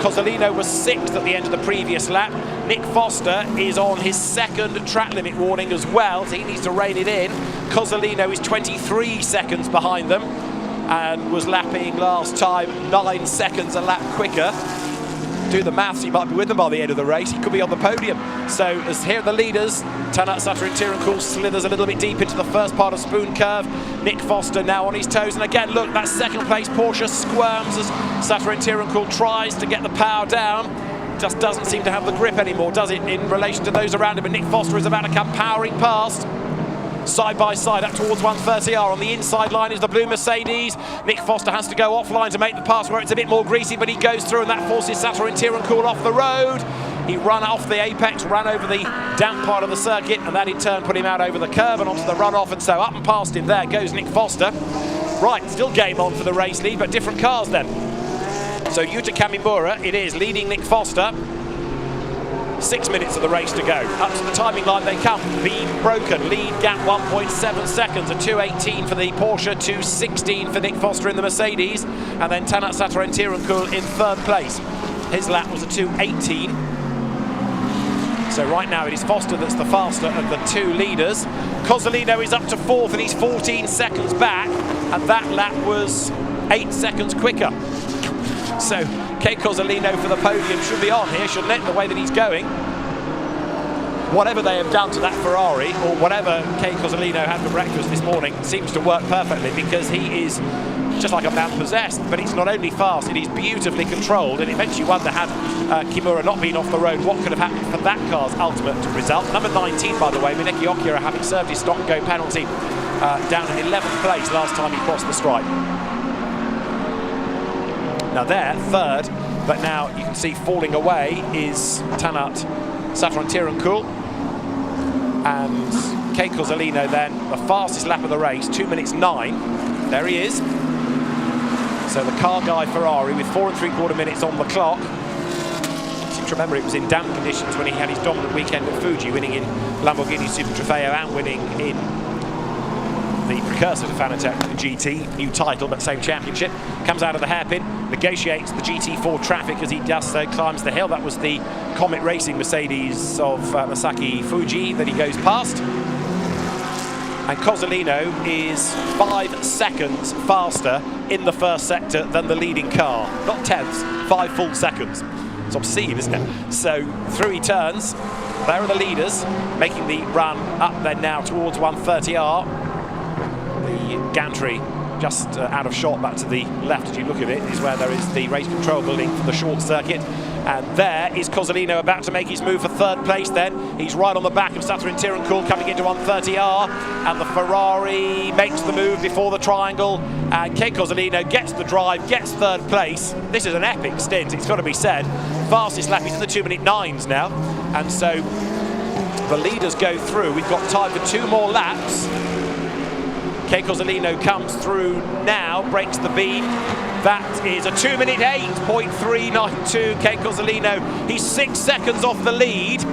Cozzolino was 6th at the end of the previous lap. Nick Foster is on his second track limit warning as well, so he needs to rein it in. Cozzolino is 23 seconds behind them and was lapping last time 9 seconds a lap quicker. Do the maths, he might be with them by the end of the race. He could be on the podium. So as here are the leaders, Satoru Tirancool slithers a little bit deep into the first part of Spoon Curve. Nick Foster now on his toes, and again, look, that second place Porsche squirms as Satoru Tirancool tries to get the power down. Just doesn't seem to have the grip anymore, does it, in relation to those around him? But Nick Foster is about to come powering past. Side by side up towards 130R. On the inside line is the blue Mercedes. Nick Foster has to go offline to make the pass where it's a bit more greasy, but he goes through, and that forces Satoru Tirancool off the road. He ran off the apex, ran over the damp part of the circuit, and that in turn put him out over the curve and onto the runoff, and so up and past him there goes Nick Foster. Right, still game on for the race lead, but different cars then. So Yuta Kamimura, it is, leading Nick Foster. 6 minutes of the race to go. Up to the timing line they come. Beam broken. Lead gap 1.7 seconds. A 2:18 for the Porsche, 2:16 for Nick Foster in the Mercedes. And then Satoru Tirancool in third place. His lap was a 2:18. So right now it is Foster that's the faster of the 2 leaders. Cozzolino is up to 4th, and he's 14 seconds back. And that lap was 8 seconds quicker. So Kei Cozzolino for the podium should be on here, shouldn't it, the way that he's going. Whatever they have done to that Ferrari, or whatever Kei Cozzolino had for breakfast this morning, seems to work perfectly, because he is just like a man possessed. But it's not only fast, it is beautifully controlled, and it makes you wonder, had Kimura not been off the road, what could have happened for that car's ultimate result. Number 19, by the way, Mineki Okura, having served his stop-and-go penalty down in 11th place last time he crossed the stripe. Now they're third, but now you can see falling away is Satoru Tirancool and Kei Cozzolino then, the fastest lap of the race, 2 minutes 9. There he is. So the car guy Ferrari with 4 3/4 minutes on the clock. I seem to remember it was in damp conditions when he had his dominant weekend at Fuji, winning in Lamborghini Super Trofeo and winning in the precursor to Fanatec, the GT, new title but same championship. Comes out of the hairpin, negotiates the GT4 traffic as he does so, climbs the hill. That was the Comet Racing Mercedes of Masaki Fuji that he goes past. And Cozzolino is 5 seconds faster in the first sector than the leading car. Not tenths, 5 full seconds. It's obscene, isn't it? So through he turns. There are the leaders making the run up then now towards 130R. The gantry just out of shot back to the left as you look at it is where there is the race control building for the short circuit. And there is Cozzolino about to make his move for third place then. He's right on the back of Sutter and Tirancol coming into 130R. And the Ferrari makes the move before the triangle. And Kate Cozzolino gets the drive, gets third place. This is an epic stint, it's got to be said. Fastest lap, he's in the 2-minute 9s now. And so the leaders go through. We've got time for 2 more laps. Kate Cozzolino comes through now, breaks the beam. That is a 2-minute 8.392. Kate Cozzolino, he's 6 seconds off the lead.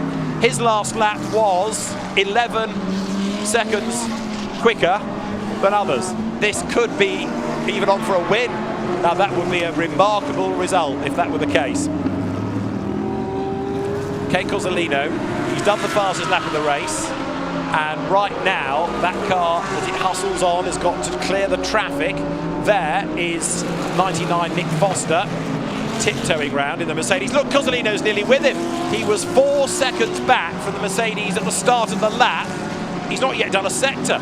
His last lap was 11 seconds quicker than others. This could be even on for a win. Now that would be a remarkable result if that were the case. Kate Cozzolino, he's done the fastest lap of the race. And right now, that car, as it hustles on, has got to clear the traffic. There is 99 Nick Foster tiptoeing round in the Mercedes. Look, Cozzolino's nearly with him. He was 4 seconds back from the Mercedes at the start of the lap. He's not yet done a sector.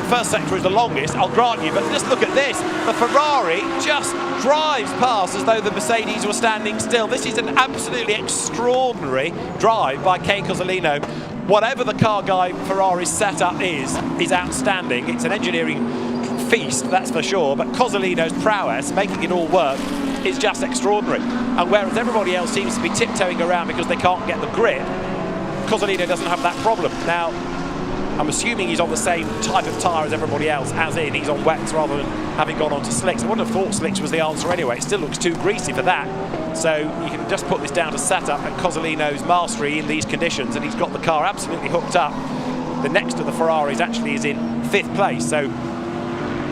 First sector is the longest, I'll grant you, but just look at this. The Ferrari just drives past as though the Mercedes were standing still. This is an absolutely extraordinary drive by Kate Cozzolino. Whatever the car guy Ferrari's setup is outstanding. It's an engineering feast, that's for sure, but Cozzolino's prowess, making it all work, is just extraordinary. And whereas everybody else seems to be tiptoeing around because they can't get the grip, Cozzolino doesn't have that problem. Now, I'm assuming he's on the same type of tyre as everybody else, as in he's on wets rather than having gone on to slicks. I wouldn't have thought slicks was the answer anyway. It still looks too greasy for that. So you can just put this down to setup and Cozzolino's mastery in these conditions, and he's got the car absolutely hooked up. The next of the Ferraris actually is in 5th place, so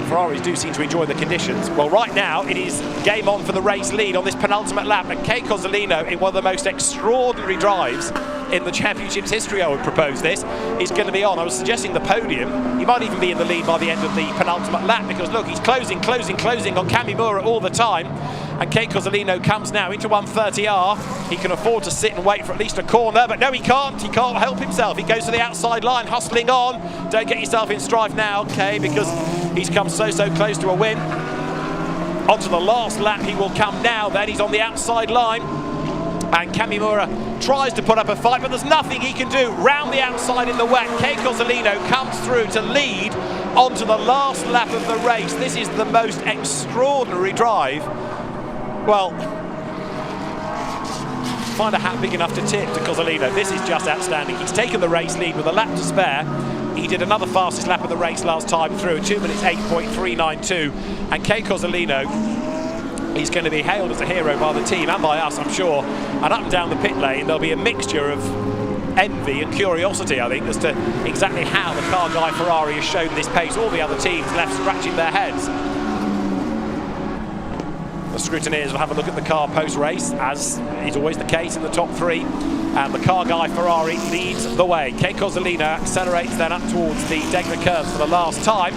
Ferraris do seem to enjoy the conditions. Well, right now it is game on for the race lead on this penultimate lap, and Kate Cozzolino, in one of the most extraordinary drives in the championship's history, I would propose this, is going to be on. I was suggesting the podium. He might even be in the lead by the end of the penultimate lap, because look, he's closing on Kamimura all the time. And Kate Cozzolino comes now into 130R. He can afford to sit and wait for at least a corner, but no, he can't. He can't help himself. He goes to the outside line, hustling on. Don't get yourself in strife now, Kay, because he's come so close to a win. Onto the last lap he will come now then. He's on the outside line. And Kamimura tries to put up a fight, but there's nothing he can do. Round the outside in the wet, Kate Cozzolino comes through to lead onto the last lap of the race. This is the most extraordinary drive. Well, find a hat big enough to tip to Cozzolino. This is just outstanding. He's taken the race lead with a lap to spare. He did another fastest lap of the race last time through, 2 minutes 8.392. And Kate Cozzolino, he's going to be hailed as a hero by the team and by us, I'm sure. And up and down the pit lane, there'll be a mixture of envy and curiosity, I think, as to exactly how the car guy Ferrari has shown this pace. All the other teams left scratching their heads. The scrutineers will have a look at the car post-race, as is always the case in the top 3. And the car guy Ferrari leads the way. Kate Cozzolino accelerates then up towards the Degler curves for the last time.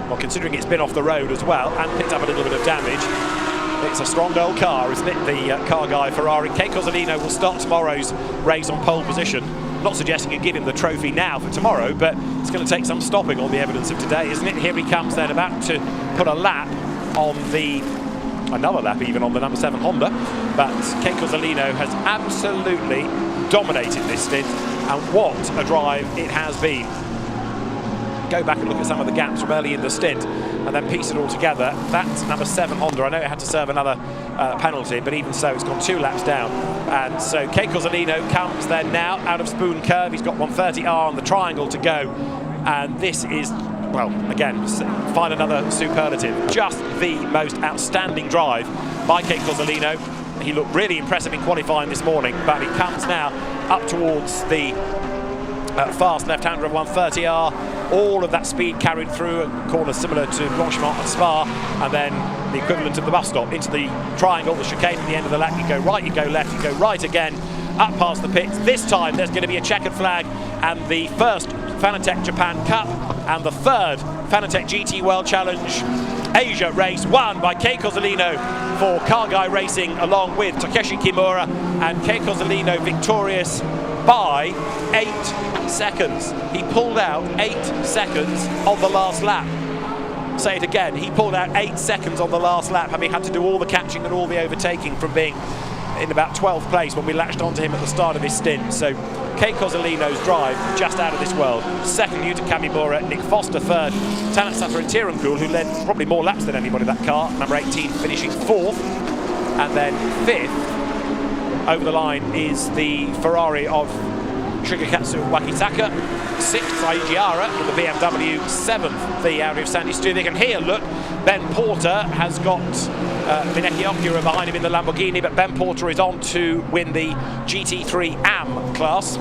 Well, considering it's been off the road as well and picked up a little bit of damage, it's a strong old car, isn't it? The car guy Ferrari. Kate Cozzolino will start tomorrow's race on pole position. Not suggesting you give him the trophy now for tomorrow, but it's going to take some stopping on the evidence of today, isn't it? Here he comes then, about to put a lap on another lap even on the number 7 Honda. But Kate Cozzolino has absolutely dominated this stint, and what a drive it has been. Go back and look at some of the gaps from early in the stint and then piece it all together. That's number 7 Honda. I know it had to serve another penalty, but even so, it's gone 2 laps down. And so Kate Cozzolino comes then now out of Spoon Curve. He's got 130R on the triangle to go. And this is, well, again, find another superlative. Just the most outstanding drive by Kate Cozzolino. He looked really impressive in qualifying this morning, but he comes now up towards the fast left-hander of 130R. All of that speed carried through a corner similar to Blanchimont and Spa, and then the equivalent of the bus stop into the triangle, the chicane at the end of the lap. You go right, you go left, you go right again, up past the pits. This time there's going to be a checkered flag, and the first Fanatec Japan Cup and the third Fanatec GT World Challenge Asia race, won by Kei Cozzolino for Car Guy Racing along with Takeshi Kimura, and Kei Cozzolino victorious by 8 seconds. He pulled out 8 seconds on the last lap. Say it again, he pulled out 8 seconds on the last lap, having had to do all the catching and all the overtaking from being in about 12th place when we latched onto him at the start of his stint. So Kei Cozzolino's drive just out of this world. Second, Yuta Kamimura, Nick Foster third, Tanatsuka and Tirankul, who led probably more laps than anybody that car, number 18 finishing 4th, and then 5th over the line is the Ferrari of Shigekatsu Wakitaka, 6th Aijiara in the BMW, 7th the Audi of Sandy Stuvik, and here look, Ben Porter has got Mineki Okura behind him in the Lamborghini, but Ben Porter is on to win the GT3 AM class,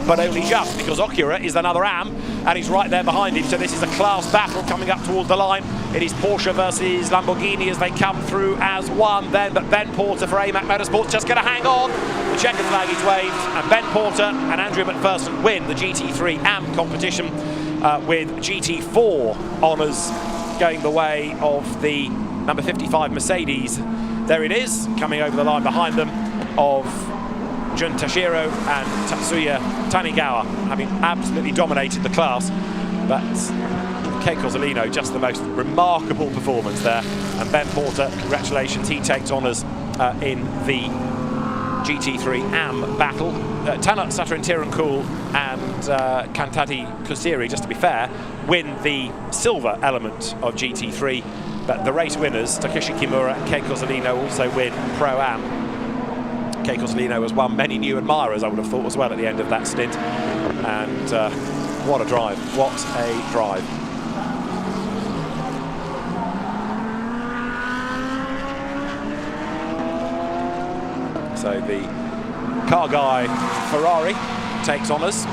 but only just, because Okura is another AM and he's right there behind him. So this is a class battle coming up towards the line. It is Porsche versus Lamborghini as they come through as one then, but Ben Porter for AMAC Motorsports just going to hang on. The checkered flag is waved, and Ben Porter and Andrea McPherson win the GT3 AM competition with GT4 honours going the way of the number 55 Mercedes. There it is, coming over the line behind them, of Jun Tashiro and Tatsuya Tanigawa, having absolutely dominated the class. But Kei Cozzolino, just the most remarkable performance there. And Ben Porter, congratulations, he takes honours in the GT3 AM battle. Tanatsuka and Tirankul and Kantati Kusiri, just to be fair, win the silver element of GT3. But the race winners, Takeshi Kimura and Kei Cozzolino, also win Pro-Am. Kei Cozzolino has won many new admirers, I would have thought, as well at the end of that stint. And what a drive, what a drive. So the Car Guy Ferrari takes honours,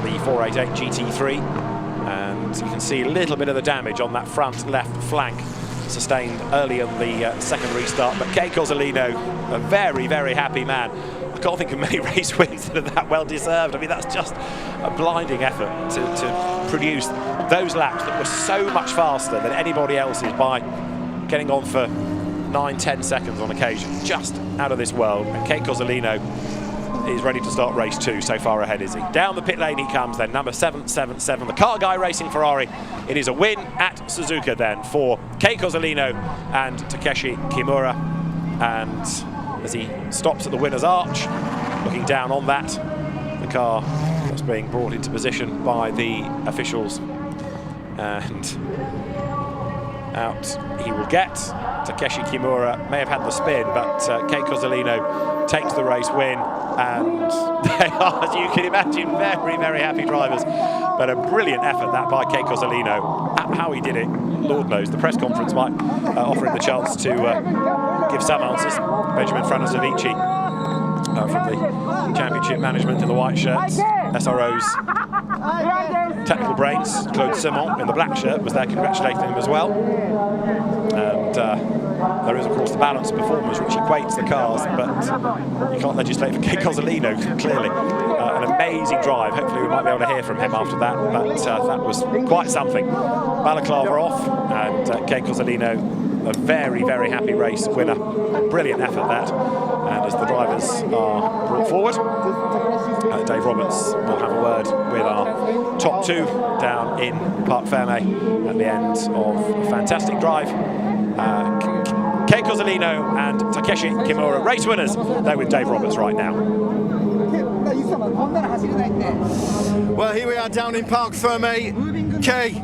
the 488 GT3, and you can see a little bit of the damage on that front left flank sustained early in the second restart. But Kei Cozzolino, a very, very happy man. I can't think of many race wins that are that well deserved. I mean, that's just a blinding effort to produce those laps that were so much faster than anybody else's by getting on for 9-10 seconds on occasion. Just out of this world. And Kei Cozzolino is ready to start race 2. So far ahead is he. Down the pit lane he comes then, number 777, the Car Guy Racing Ferrari. It is a win at Suzuka then for Kei Cozzolino and Takeshi Kimura. And as he stops at the winner's arch, looking down on that, the car that's being brought into position by the officials, and out he will get. Takeshi Kimura may have had the spin, but Kei Cozzolino takes the race win, and they are, as you can imagine, very, very happy drivers. But a brilliant effort that by Kei Cozzolino. How he did it, Lord knows. The press conference might offer him the chance to give some answers. Benjamin Franazovici from the championship management in the white shirts. SRO's technical brains, Claude Simon in the black shirt, was there congratulating him as well. And there is, of course, the balance of performers which equates the cars, but you can't legislate for Kei Cozzolino, clearly. An amazing drive. Hopefully we might be able to hear from him after that, but that was quite something. Balaclava off, and Kei Cozzolino, a very, very happy race winner. Brilliant effort that. And as the drivers are brought forward, Dave Roberts will have a word with our top 2 down in Parc Ferme at the end of a fantastic drive. Kei Cozzolino and Takeshi Kimura, race winners. They're with Dave Roberts right now.
Well, here we are down in Parc Ferme. Kei,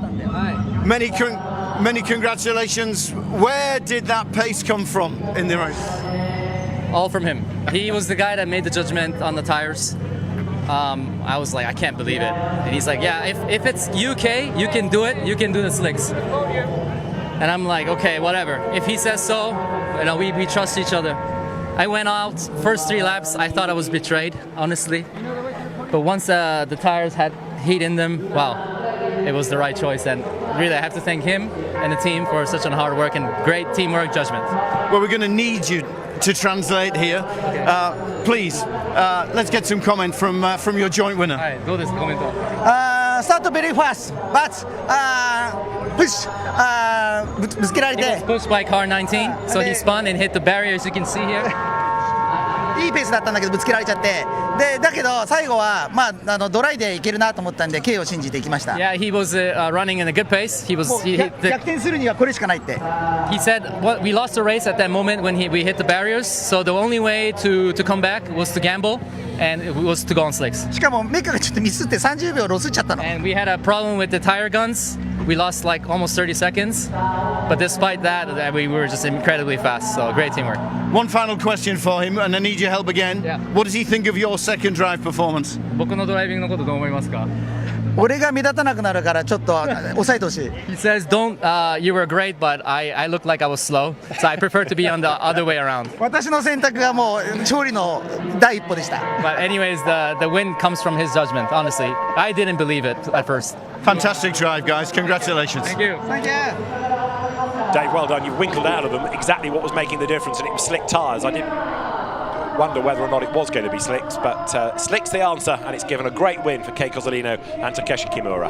many congratulations. Where did that pace come from in the race?
All from him. He was the guy that made the judgment on the tires. I was like, I can't believe it. And he's like, yeah, if it's UK, you can do it. You can do the slicks. And I'm like, okay, whatever. If he says so, you know, we trust each other. I went out, first 3 laps, I thought I was betrayed, honestly. But once the tires had heat in them, wow, it was the right choice. And really, I have to thank him and the team for such a hard work and great teamwork judgment.
Well, we're going to need you to translate here. Please, let's get some comment from your joint winner.
はい、どうですか、コメント。
start very fast, but push ぶつけられ
He was
て
pushed by car 19, so he spun and hit the barrier, as you can see here.
いいペースだったんだけどぶつけられちゃって、でだけど最後はまあドライでいけるなと思ったんで K を信じていきました。
Yeah, he was running in a good pace. He was.
もう
He
逆
hit
逆転するにはこれしかないって。
he said, "What we lost the race at that moment when we hit the barriers. So the only way to come back was to gamble, and it was to go on slicks.
しかもメカがちょっとミスって30秒ロスっちゃったの。
And we had a problem with the tire guns. We lost like almost 30 seconds, but despite that, we were just incredibly fast. So great teamwork.
One final question for him, and I need your help again.
Yeah.
What does he think of your second drive performance?
僕のドライビングのことどう思いますか?
俺が目立たなくなるからちょっと抑えてほしい。
He says, "Don't. You were great, but I looked like I was slow. So I prefer to be on the other way around."
私の選択がもう勝利の第一歩でした。
But anyways, the win comes from his judgment. Honestly, I didn't believe it at first.
Fantastic drive, guys. Congratulations.
Thank you.
Thank you.
Dave, well done. You've winkled out of them exactly what was making the difference, and it was slick tyres. I didn't wonder whether or not it was going to be slicks, but slick's the answer, and it's given a great win for Kei Kozolino and Takeshi Kimura.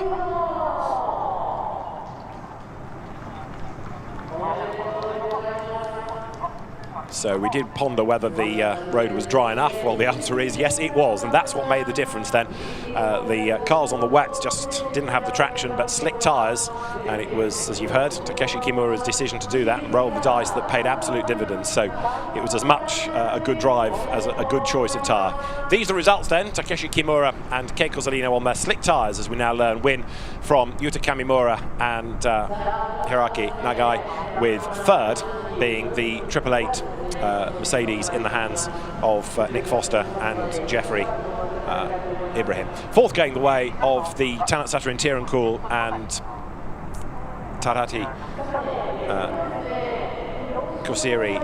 So we did ponder whether the road was dry enough. Well, the answer is yes, it was, and that's what made the difference then. The cars on the wet just didn't have the traction, but slick tyres, and it was, as you've heard, Takeshi Kimura's decision to do that and roll the dice that paid absolute dividends. So it was as much a good drive as a good choice of tyre. These are the results then. Takeshi Kimura and Kei Kozolino on their slick tyres, as we now learn, win from Yuta Kamimura and Hiroaki Nagai, with third being the 888 Mercedes in the hands of Nick Foster and Jeffrey Ibrahim. Fourth going the way of the Tanat Satarin Tirankul and Tarati Kosiri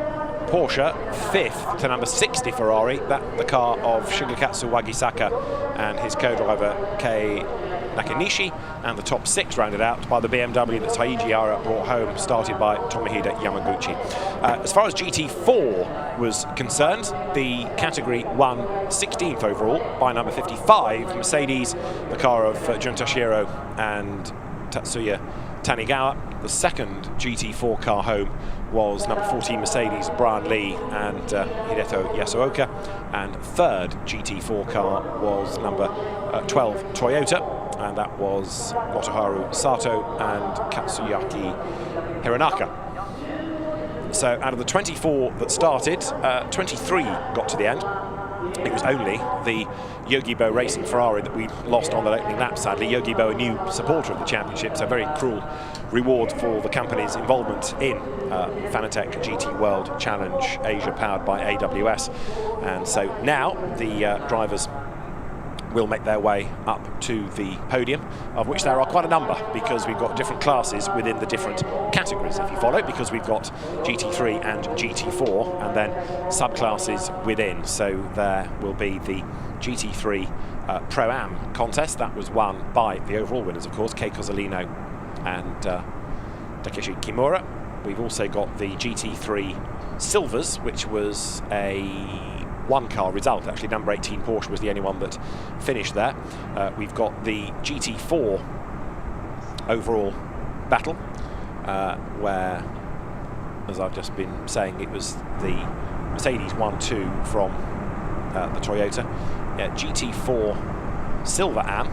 Porsche. Fifth to number 60 Ferrari, that the car of Shigekatsu Wagisaka and his co-driver Kei Nakanishi, and the top six rounded out by the BMW that Taiji Ara brought home, started by Tomohide Yamaguchi. As far as GT4 was concerned, the category won 16th overall by number 55 Mercedes, the car of Jun Toshiro and Tatsuya Tanigawa. The second GT4 car home was number 14 Mercedes, Brian Lee and Hideto Yasuoka, and third GT4 car was number 12 Toyota, and that was Motoharu Sato and Katsuyaki Hironaka. So out of the 24 that started, 23 got to the end. It was only the Yogibo Racing Ferrari that we lost on the opening lap, sadly. Yogibo, a new supporter of the championship, so very cruel reward for the company's involvement in Fanatec GT World Challenge Asia, powered by AWS. And so now the drivers will make their way up to the podium, of which there are quite a number, because we've got different classes within the different categories, if you follow, because we've got GT3 and GT4 and then subclasses within. So there will be the GT3 Pro-Am contest. That was won by the overall winners, of course, Kei Kozolino and Takeshi Kimura. We've also got the GT3 Silvers, which was a one-car result. Actually, number 18 Porsche was the only one that finished there. We've got the GT4 overall battle, where, as I've just been saying, it was the Mercedes 1-2 from the Toyota. GT4 Silver Am,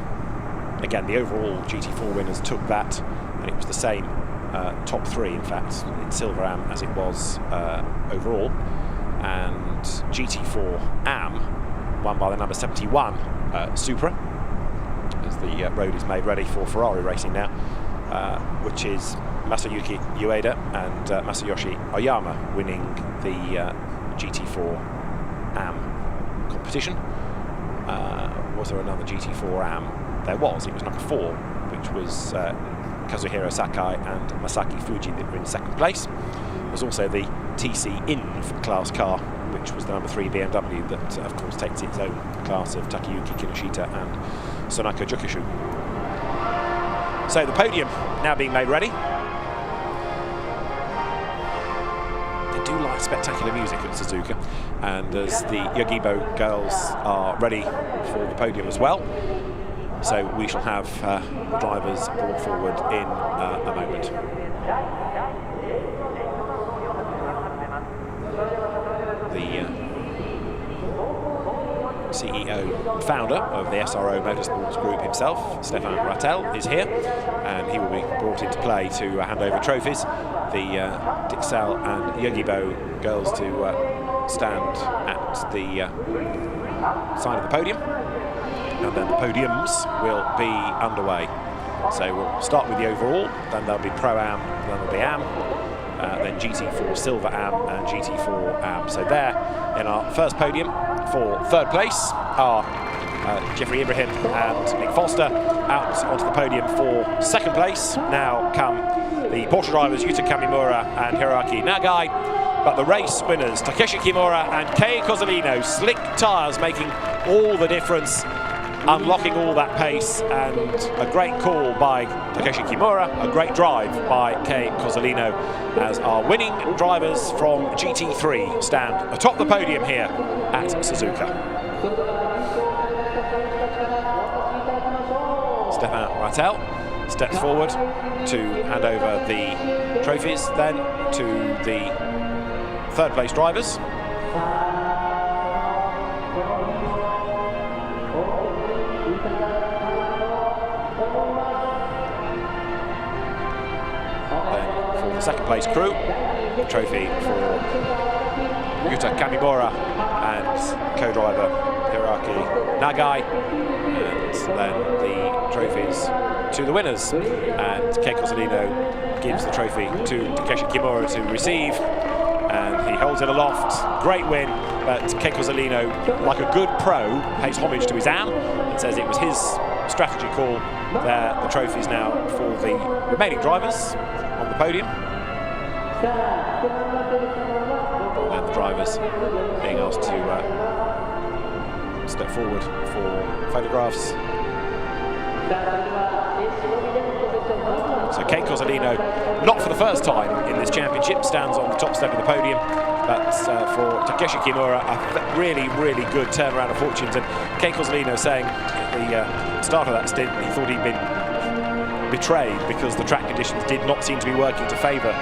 again, the overall GT4 winners took that, and it was the same top three, in fact, in Silver Am as it was overall. And GT4 Am won by the number 71 Supra, as the road is made ready for Ferrari racing now, which is Masayuki Ueda and Masayoshi Oyama winning the GT4 Am competition. Was there another GT4 Am? There was. It was number 4, which was Kazuhiro Sakai and Masaki Fuji that were in second place. There was also the TC Inv class car, which was the number 3 BMW that, of course, takes its own class of Takayuki Kinoshita and Sonako Jukishu. So the podium now being made ready. They do like spectacular music at Suzuka, and as the Yogibo girls are ready for the podium as well, So we shall have the drivers brought forward in a moment. The CEO and founder of the SRO Motorsports Group himself, Stefan Rattel, is here, and he will be brought into play to hand over trophies. The Dixel and Yogibo girls to stand at the side of the podium, and then the podiums will be underway. So we'll start with the overall, then there'll be Pro-Am, then there'll be Am, then Gt4 Silver Am and Gt4 Am. So there in our first podium for third place are Jeffrey Ibrahim and Nick Foster. Out onto the podium for second place now come the Porsche drivers Yuta Kamimura and Hiroaki Nagai. But the race winners, Takeshi Kimura and Kei Cozzolino, slick tyres making all the difference, unlocking all that pace, and a great call by Takeshi Kimura, a great drive by Kei Cozzolino, as our winning drivers from GT3 stand atop the podium here at Suzuka. Stefan Rattel steps forward to hand over the trophies then to the third place drivers. Then for the second place crew, the trophy for Yuta Kamimura and co-driver Hiroaki Nagai, and then the trophies to the winners, and Kei Cozzolino gives the trophy to Takeshi Kimura to receive, and he holds it aloft. Great win, but Kei Cozzolino, like a good pro, pays homage to his AM and says it was his strategy call. There, the trophies now for the remaining drivers on the podium, and the drivers being asked to step forward for photographs. So Kei Cozzolino, not for the first time in this championship, stands on the top step of the podium, but for Takeshi Kimura, a really, really good turnaround of fortunes. And Kei Cozzolino saying at the start of that stint he thought he'd been betrayed because the track conditions did not seem to be working to favour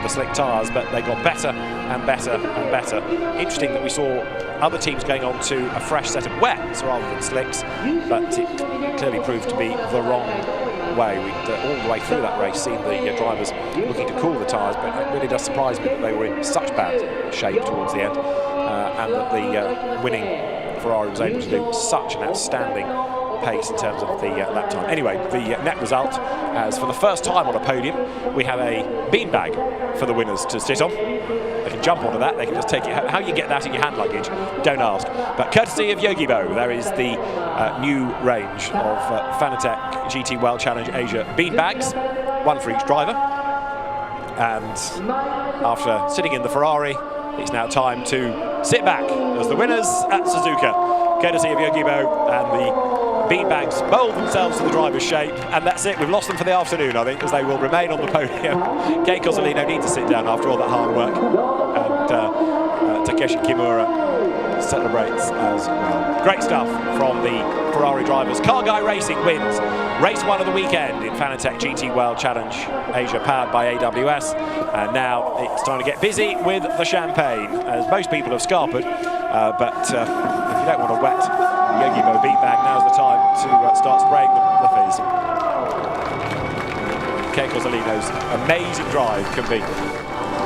the slick tyres, but they got better and better and better. Interesting that we saw other teams going on to a fresh set of wets rather than slicks, but it clearly proved to be the wrong way. We'd all the way through that race seen the drivers looking to cool the tyres, but it really does surprise me that they were in such bad shape towards the end, and that the winning Ferrari was able to do such an outstanding pace in terms of the lap time. Anyway, the net result, as for the first time on a podium, we have a beanbag for the winners to sit on. They can jump onto that, they can just take it home. How you get that in your hand luggage, don't ask. But courtesy of Yogibo, there is the new range of Fanatec GT World Challenge Asia beanbags, one for each driver. And after sitting in the Ferrari, it's now time to sit back as the winners at Suzuka. Courtesy of Yogibo, and the beanbags mould themselves to the driver's shape, and that's it. We've lost them for the afternoon, I think, as they will remain on the podium. Kei Cozzolino needs to sit down after all that hard work, and Takeshi Kimura celebrates as well. Great stuff from the Ferrari drivers. Car Guy Racing wins race one of the weekend in Fanatec GT World Challenge Asia, powered by AWS. And now it's time to get busy with the champagne, as most people have scarpered, but if you don't want to wet the Yogibo beanbag, now's the time to start spraying the fizz. Kei Cozzolino's amazing drive can be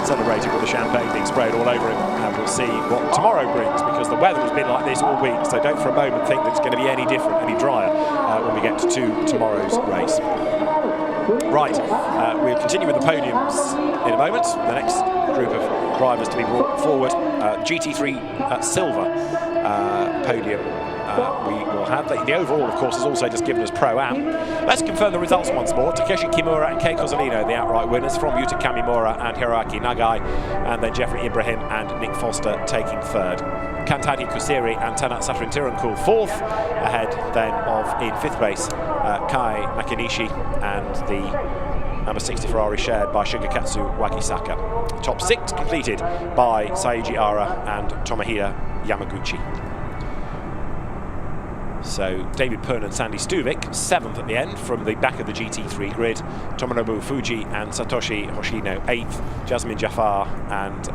celebrated with the champagne being sprayed all over him, and we'll see what tomorrow brings, because the weather has been like this all week, so don't for a moment think that it's going to be any different, any drier when we get to tomorrow's race. Right, we'll continue with the podiums in a moment. The next group of drivers to be brought forward, Gt3 Silver Podium. We will have the overall, of course, has also just given us Pro-Am. Let's confirm the results once more. Takeshi Kimura and Kei Cozzolino, the outright winners, from Yuta Kamimura and Hiroaki Nagai, and then Jeffrey Ibrahim and Nick Foster taking third. Kantani Kusiri and Tanat Satrantirunkul fourth, ahead then of, in fifth place, Kai Nakanishi and the number 60 Ferrari shared by Shigekatsu Wakisaka. Top six completed by Saiji Ara and Tomohiro Yamaguchi. So David Pern and Sandy Stuvik, 7th at the end from the back of the GT3 grid. Tomonobu Fuji and Satoshi Hoshino, 8th. Jasmine Jafar and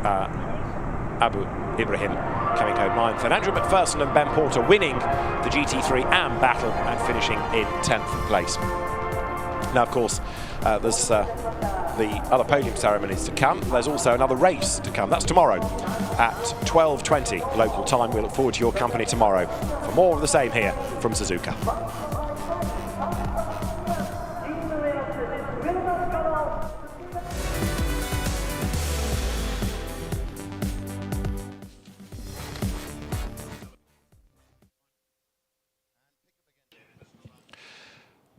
Abu Ibrahim coming home 9th. And Andrew McPherson and Ben Porter winning the GT3 AM battle and finishing in 10th place. Now, of course, there's the other podium ceremonies to come. There's also another race to come. That's tomorrow at 12:20 local time. We look forward to your company tomorrow for more of the same here from Suzuka.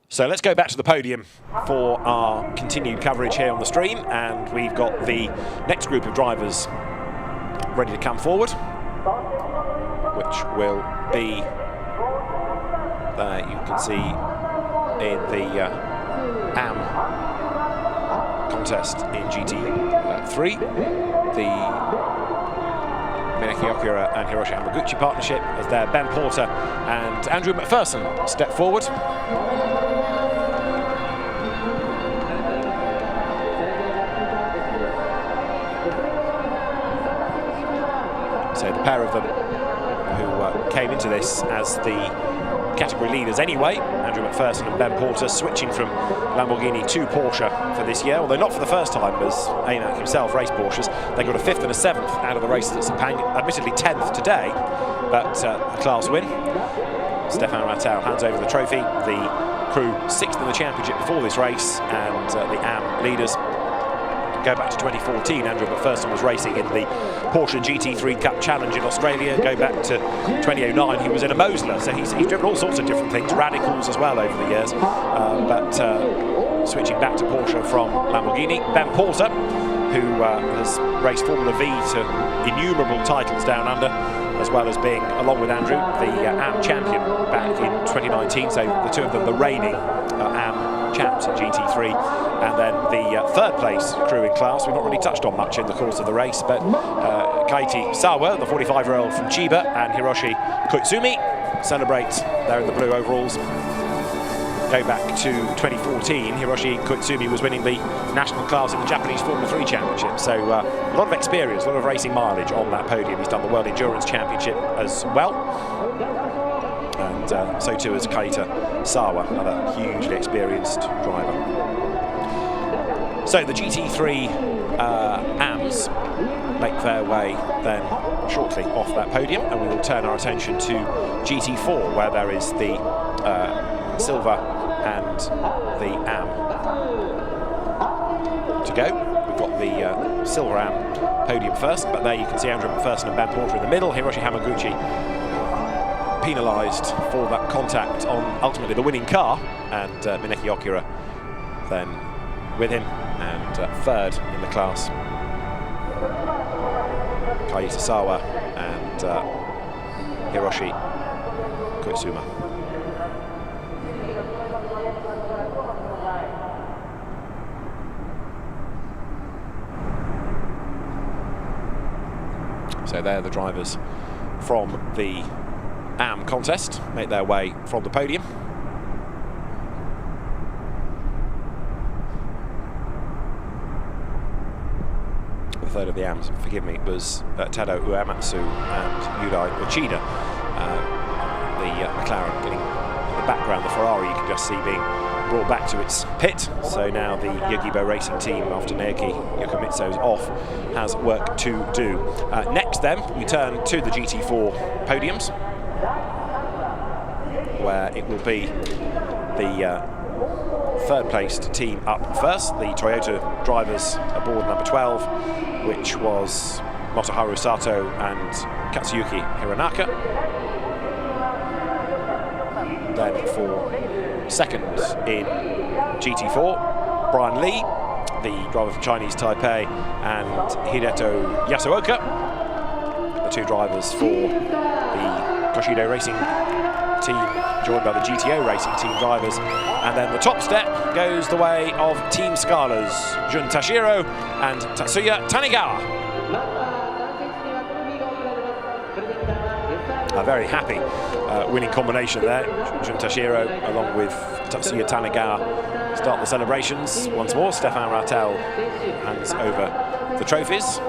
So let's go back to the podium for our continued coverage here on the stream, and we've got the next group of drivers ready to come forward, which will be, you can see in the AM contest in GT3, the Mineki Okura and Hiroshi Hamaguchi partnership, as there Ben Porter and Andrew McPherson step forward. So the pair of them who came into this as the category leaders anyway, Andrew McPherson and Ben Porter, switching from Lamborghini to Porsche for this year, although not for the first time, as AMAC himself raced Porsches. They got a 5th and a 7th out of the races at Sepang, admittedly 10th today, but a class win. Stefan Ratau hands over the trophy. The crew 6th in the championship before this race, and the AM leaders go back to 2014. Andrew McPherson was racing in the Porsche GT3 Cup Challenge in Australia. Go back to 2009, he was in a Mosler, so he's driven all sorts of different things, radicals as well over the years, but switching back to Porsche from Lamborghini. Ben Porter, who has raced Formula V to innumerable titles down under, as well as being, along with Andrew, the AM champion back in 2019, so the two of them the reigning AM champs in GT3. And then the 3rd place crew in class, we've not really touched on much in the course of the race, but Kaiti Sawa, the 45-year-old from Chiba, and Hiroshi Koizumi celebrate, they're in the blue overalls. Go back to 2014, Hiroshi Koizumi was winning the national class in the Japanese Formula 3 Championship, so a lot of experience, a lot of racing mileage on that podium. He's done the World Endurance Championship as well, and so too is Kaita Sawa, another hugely experienced driver. So the GT3 AMs make their way then shortly off that podium, and we will turn our attention to GT4, where there is the silver and the AM to go. We've got the silver AM podium first, but there you can see Andrew McPherson and Ben Porter in the middle. Hiroshi Hamaguchi penalised for that contact on ultimately the winning car, and Mineki Okura then with him, and 3rd in the class, Kaita Sawa and Hiroshi Koizumi. So they're the drivers from the AM contest, make their way from the podium. The 3rd of the AMs, forgive me, was Tado Uematsu and Yudai Uchida. The McLaren getting in the background, the Ferrari you can just see being brought back to its pit. So now the Yogibo racing team, after Naoki Yokomitsu's off, has work to do. Next then, we turn to the GT4 podiums, where it will be the 3rd placed team up first, the Toyota drivers aboard number 12, which was Motoharu Sato and Katsuyuki Hironaka. Then for 2nd in GT4, Brian Lee, the driver from Chinese Taipei, and Hideto Yasuoka, the 2 drivers for the Toshido Racing team, joined by the GTO Racing team drivers. And then the top step goes the way of Team Scala's Jun Tashiro and Tatsuya Tanigawa. a very happy winning combination there. Jun Tashiro along with Tatsuya Tanegawa start the celebrations. Once more, Stefan Rattel hands over the trophies.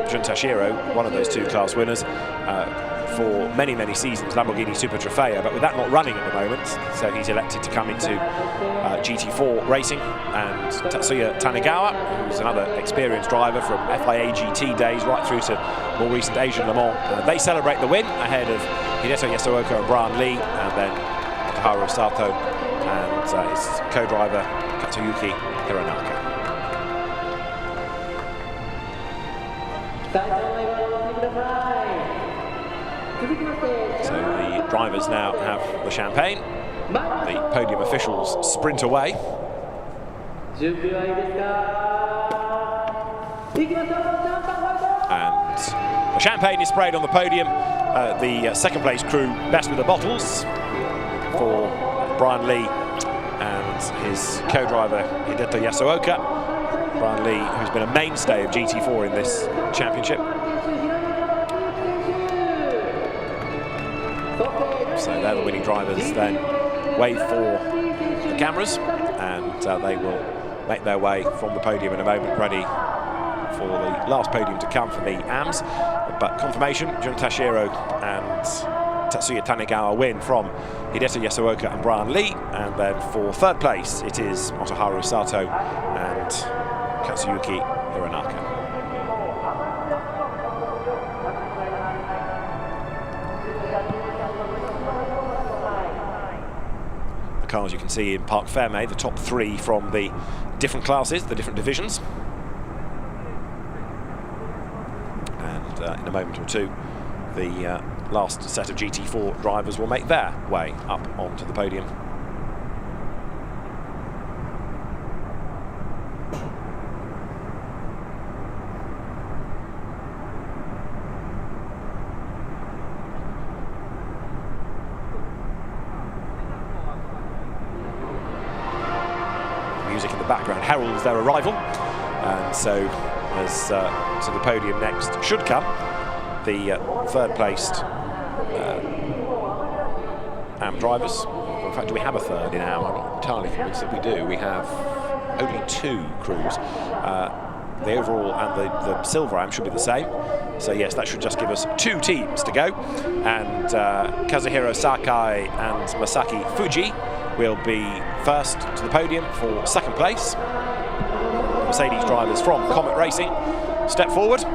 Jun Tashiro, one of those two class winners for many, many seasons, Lamborghini Super Trofeo, but with that not running at the moment, so he's elected to come into GT4 racing. And Tatsuya Tanegawa, who's another experienced driver from FIA GT days right through to more recent Asian Le Mans, they celebrate the win ahead of Hideto Yasuoka and Brian Lee, and then Motoharu Sato and his co-driver Katsuyuki Hironaka. So the drivers now have the champagne. The podium officials sprint away. And the champagne is sprayed on the podium. The second place crew best with the bottles for Brian Lee and his co-driver Hideto Yasuoka. Brian Lee, who's been a mainstay of GT4 in this championship. So they're the winning drivers, then wave for the cameras, and they will make their way from the podium in a moment, ready for the last podium to come for the AMS. But confirmation, Jun Tashiro and Tatsuya Tanegawa win from Hideto Yasuoka and Brian Lee, and then for third place it is Motoharu Sato and Katsuyuki Hironaka. The cars you can see in Parc Fermé, the top three from the different classes, the different divisions. And in a moment or two, the last set of GT4 drivers will make their way up onto the podium. Music in the background heralds their arrival, and so as to the podium next should come the third placed AM drivers. Well, in fact, do we have a third in AM? I'm not entirely convinced that we do. We have only two crews. The overall and the silver AM should be the same. So yes, that should just give us two teams to go. And Kazuhiro Sakai and Masaki Fuji will be first to the podium for second place. Mercedes drivers from Comet Racing step forward.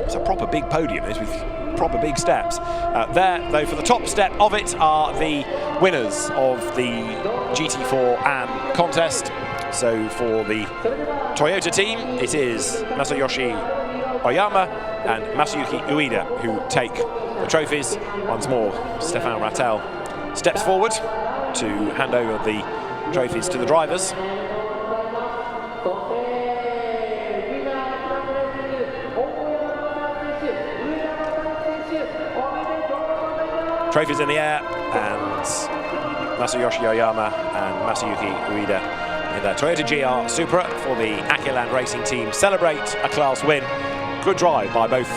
It's a proper big podium, with proper big steps. There, though, for the top step of it are the winners of the GT4 AM contest. So for the Toyota team, it is Masayoshi Oyama and Masayuki Ueda who take the trophies. Once more, Stefan Rattel steps forward to hand over the trophies to the drivers. Trophies in the air, and Masayoshi Oyama and Masayuki Ueda in their Toyota GR Supra for the Akiland Racing team celebrate a class win. Good drive by both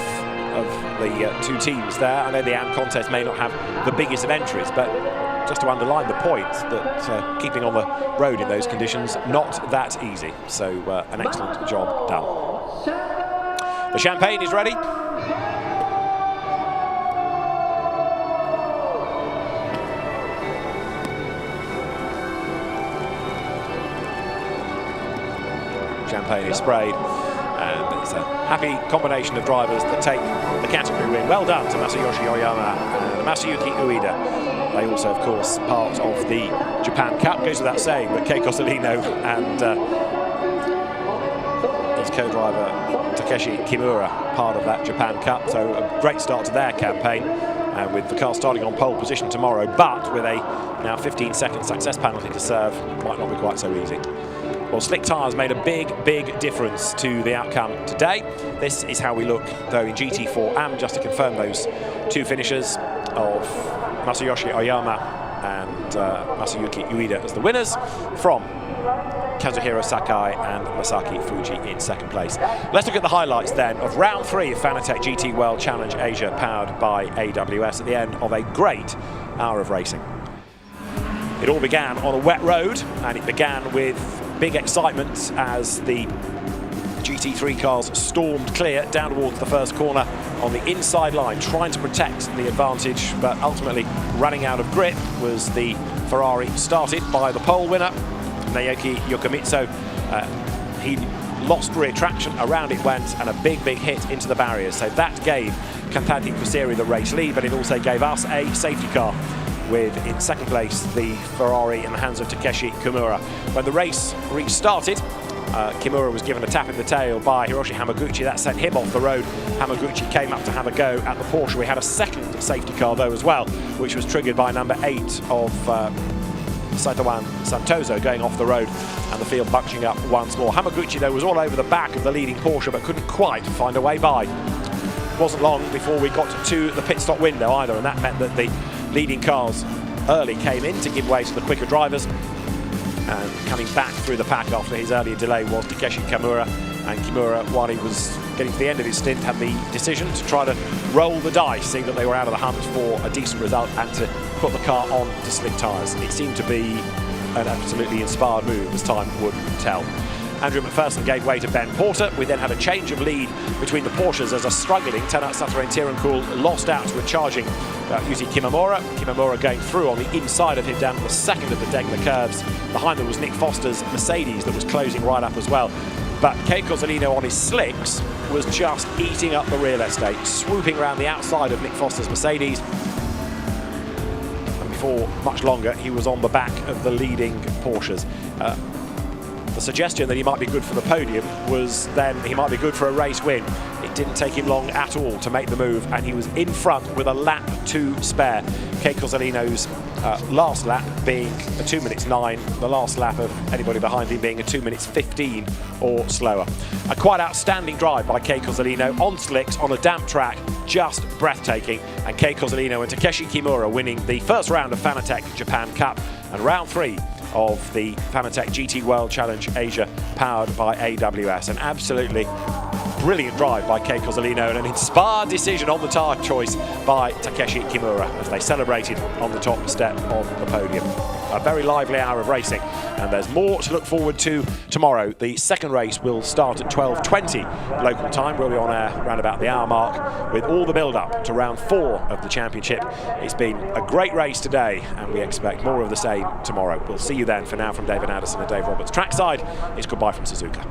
of the two teams there. I know the AM contest may not have the biggest of entries, but just to underline the point that keeping on the road in those conditions, not that easy. So an excellent job done. The champagne is ready. Champagne is sprayed, and it's a happy combination of drivers that take the category win. Well done to Masayoshi Oyama and Masayuki Ueda. They also, of course, part of the Japan Cup. Goes without saying that Keiko Salino and his co-driver Takeshi Kimura part of that Japan Cup. So a great start to their campaign, with the car starting on pole position tomorrow, but with a now 15-second success penalty to serve, might not be quite so easy. Well, slick tyres made a big, big difference to the outcome today. This is how we look, though, in GT4 AM, just to confirm those two finishers of Masayoshi Oyama and Masayuki Ueda as the winners, from Kazuhiro Sakai and Masaki Fuji in second place. Let's look at the highlights then of round 3 of Fanatec GT World Challenge Asia, powered by AWS, at the end of a great hour of racing. It all began on a wet road, and it began with big excitement as the GT3 cars stormed clear down towards the first corner on the inside line, trying to protect the advantage, but ultimately running out of grip was the Ferrari, started by the pole winner, Naoki Yokomitsu. He lost rear traction, around it went, and a big hit into the barriers. So that gave Kantati Kusiri the race lead, but it also gave us a safety car, with, in second place, the Ferrari in the hands of Takeshi Kimura. When the race restarted, Kimura was given a tap in the tail by Hiroshi Hamaguchi. That sent him off the road. Hamaguchi came up to have a go at the Porsche. We had a second safety car though as well, which was triggered by number 8 of Saitawan Santoso going off the road, and the field bunching up once more. Hamaguchi though was all over the back of the leading Porsche, but couldn't quite find a way by. It wasn't long before we got to the pit stop window either, and that meant that the leading cars early came in to give way to the quicker drivers. And coming back through the pack after his earlier delay was Takeshi Kimura. And Kimura, while he was getting to the end of his stint, had the decision to try to roll the dice, seeing that they were out of the hunt for a decent result, and to put the car on to slick tyres. It seemed to be an absolutely inspired move, as time would tell. Andrew McPherson gave way to Ben Porter. We then had a change of lead between the Porsches as a struggling Tenat Satoru Tirancool lost out to a charging Yuzi Kimamura. Kimamura going through on the inside of him down to the second of the Degler curves. Behind them was Nick Foster's Mercedes that was closing right up as well. But Kei Cozzolino on his slicks was just eating up the real estate, swooping around the outside of Nick Foster's Mercedes. And before much longer, he was on the back of the leading Porsches. The suggestion that he might be good for the podium was then he might be good for a race win. It didn't take him long at all to make the move, and he was in front with a lap to spare. Kei Cozzolino's last lap being a 2 minutes 9, the last lap of anybody behind him being a 2 minutes 15 or slower. A quite outstanding drive by Kei Cozzolino on slicks on a damp track, just breathtaking. And Kei Cozzolino and Takeshi Kimura winning the first round of Fanatec Japan Cup and round 3 of the Fanatec GT World Challenge Asia, powered by AWS. An absolutely brilliant drive by Kei Cozzolino and an inspired decision on the tyre choice by Takeshi Kimura as they celebrated on the top step of the podium. A very lively hour of racing, and there's more to look forward to tomorrow. The second race will start at 12:20 local time. We'll be on air around about the hour mark with all the build-up to round 4 of the championship. It's been a great race today, and we expect more of the same tomorrow. We'll see you then. For now, from David Addison and Dave Roberts trackside, it's goodbye from Suzuka.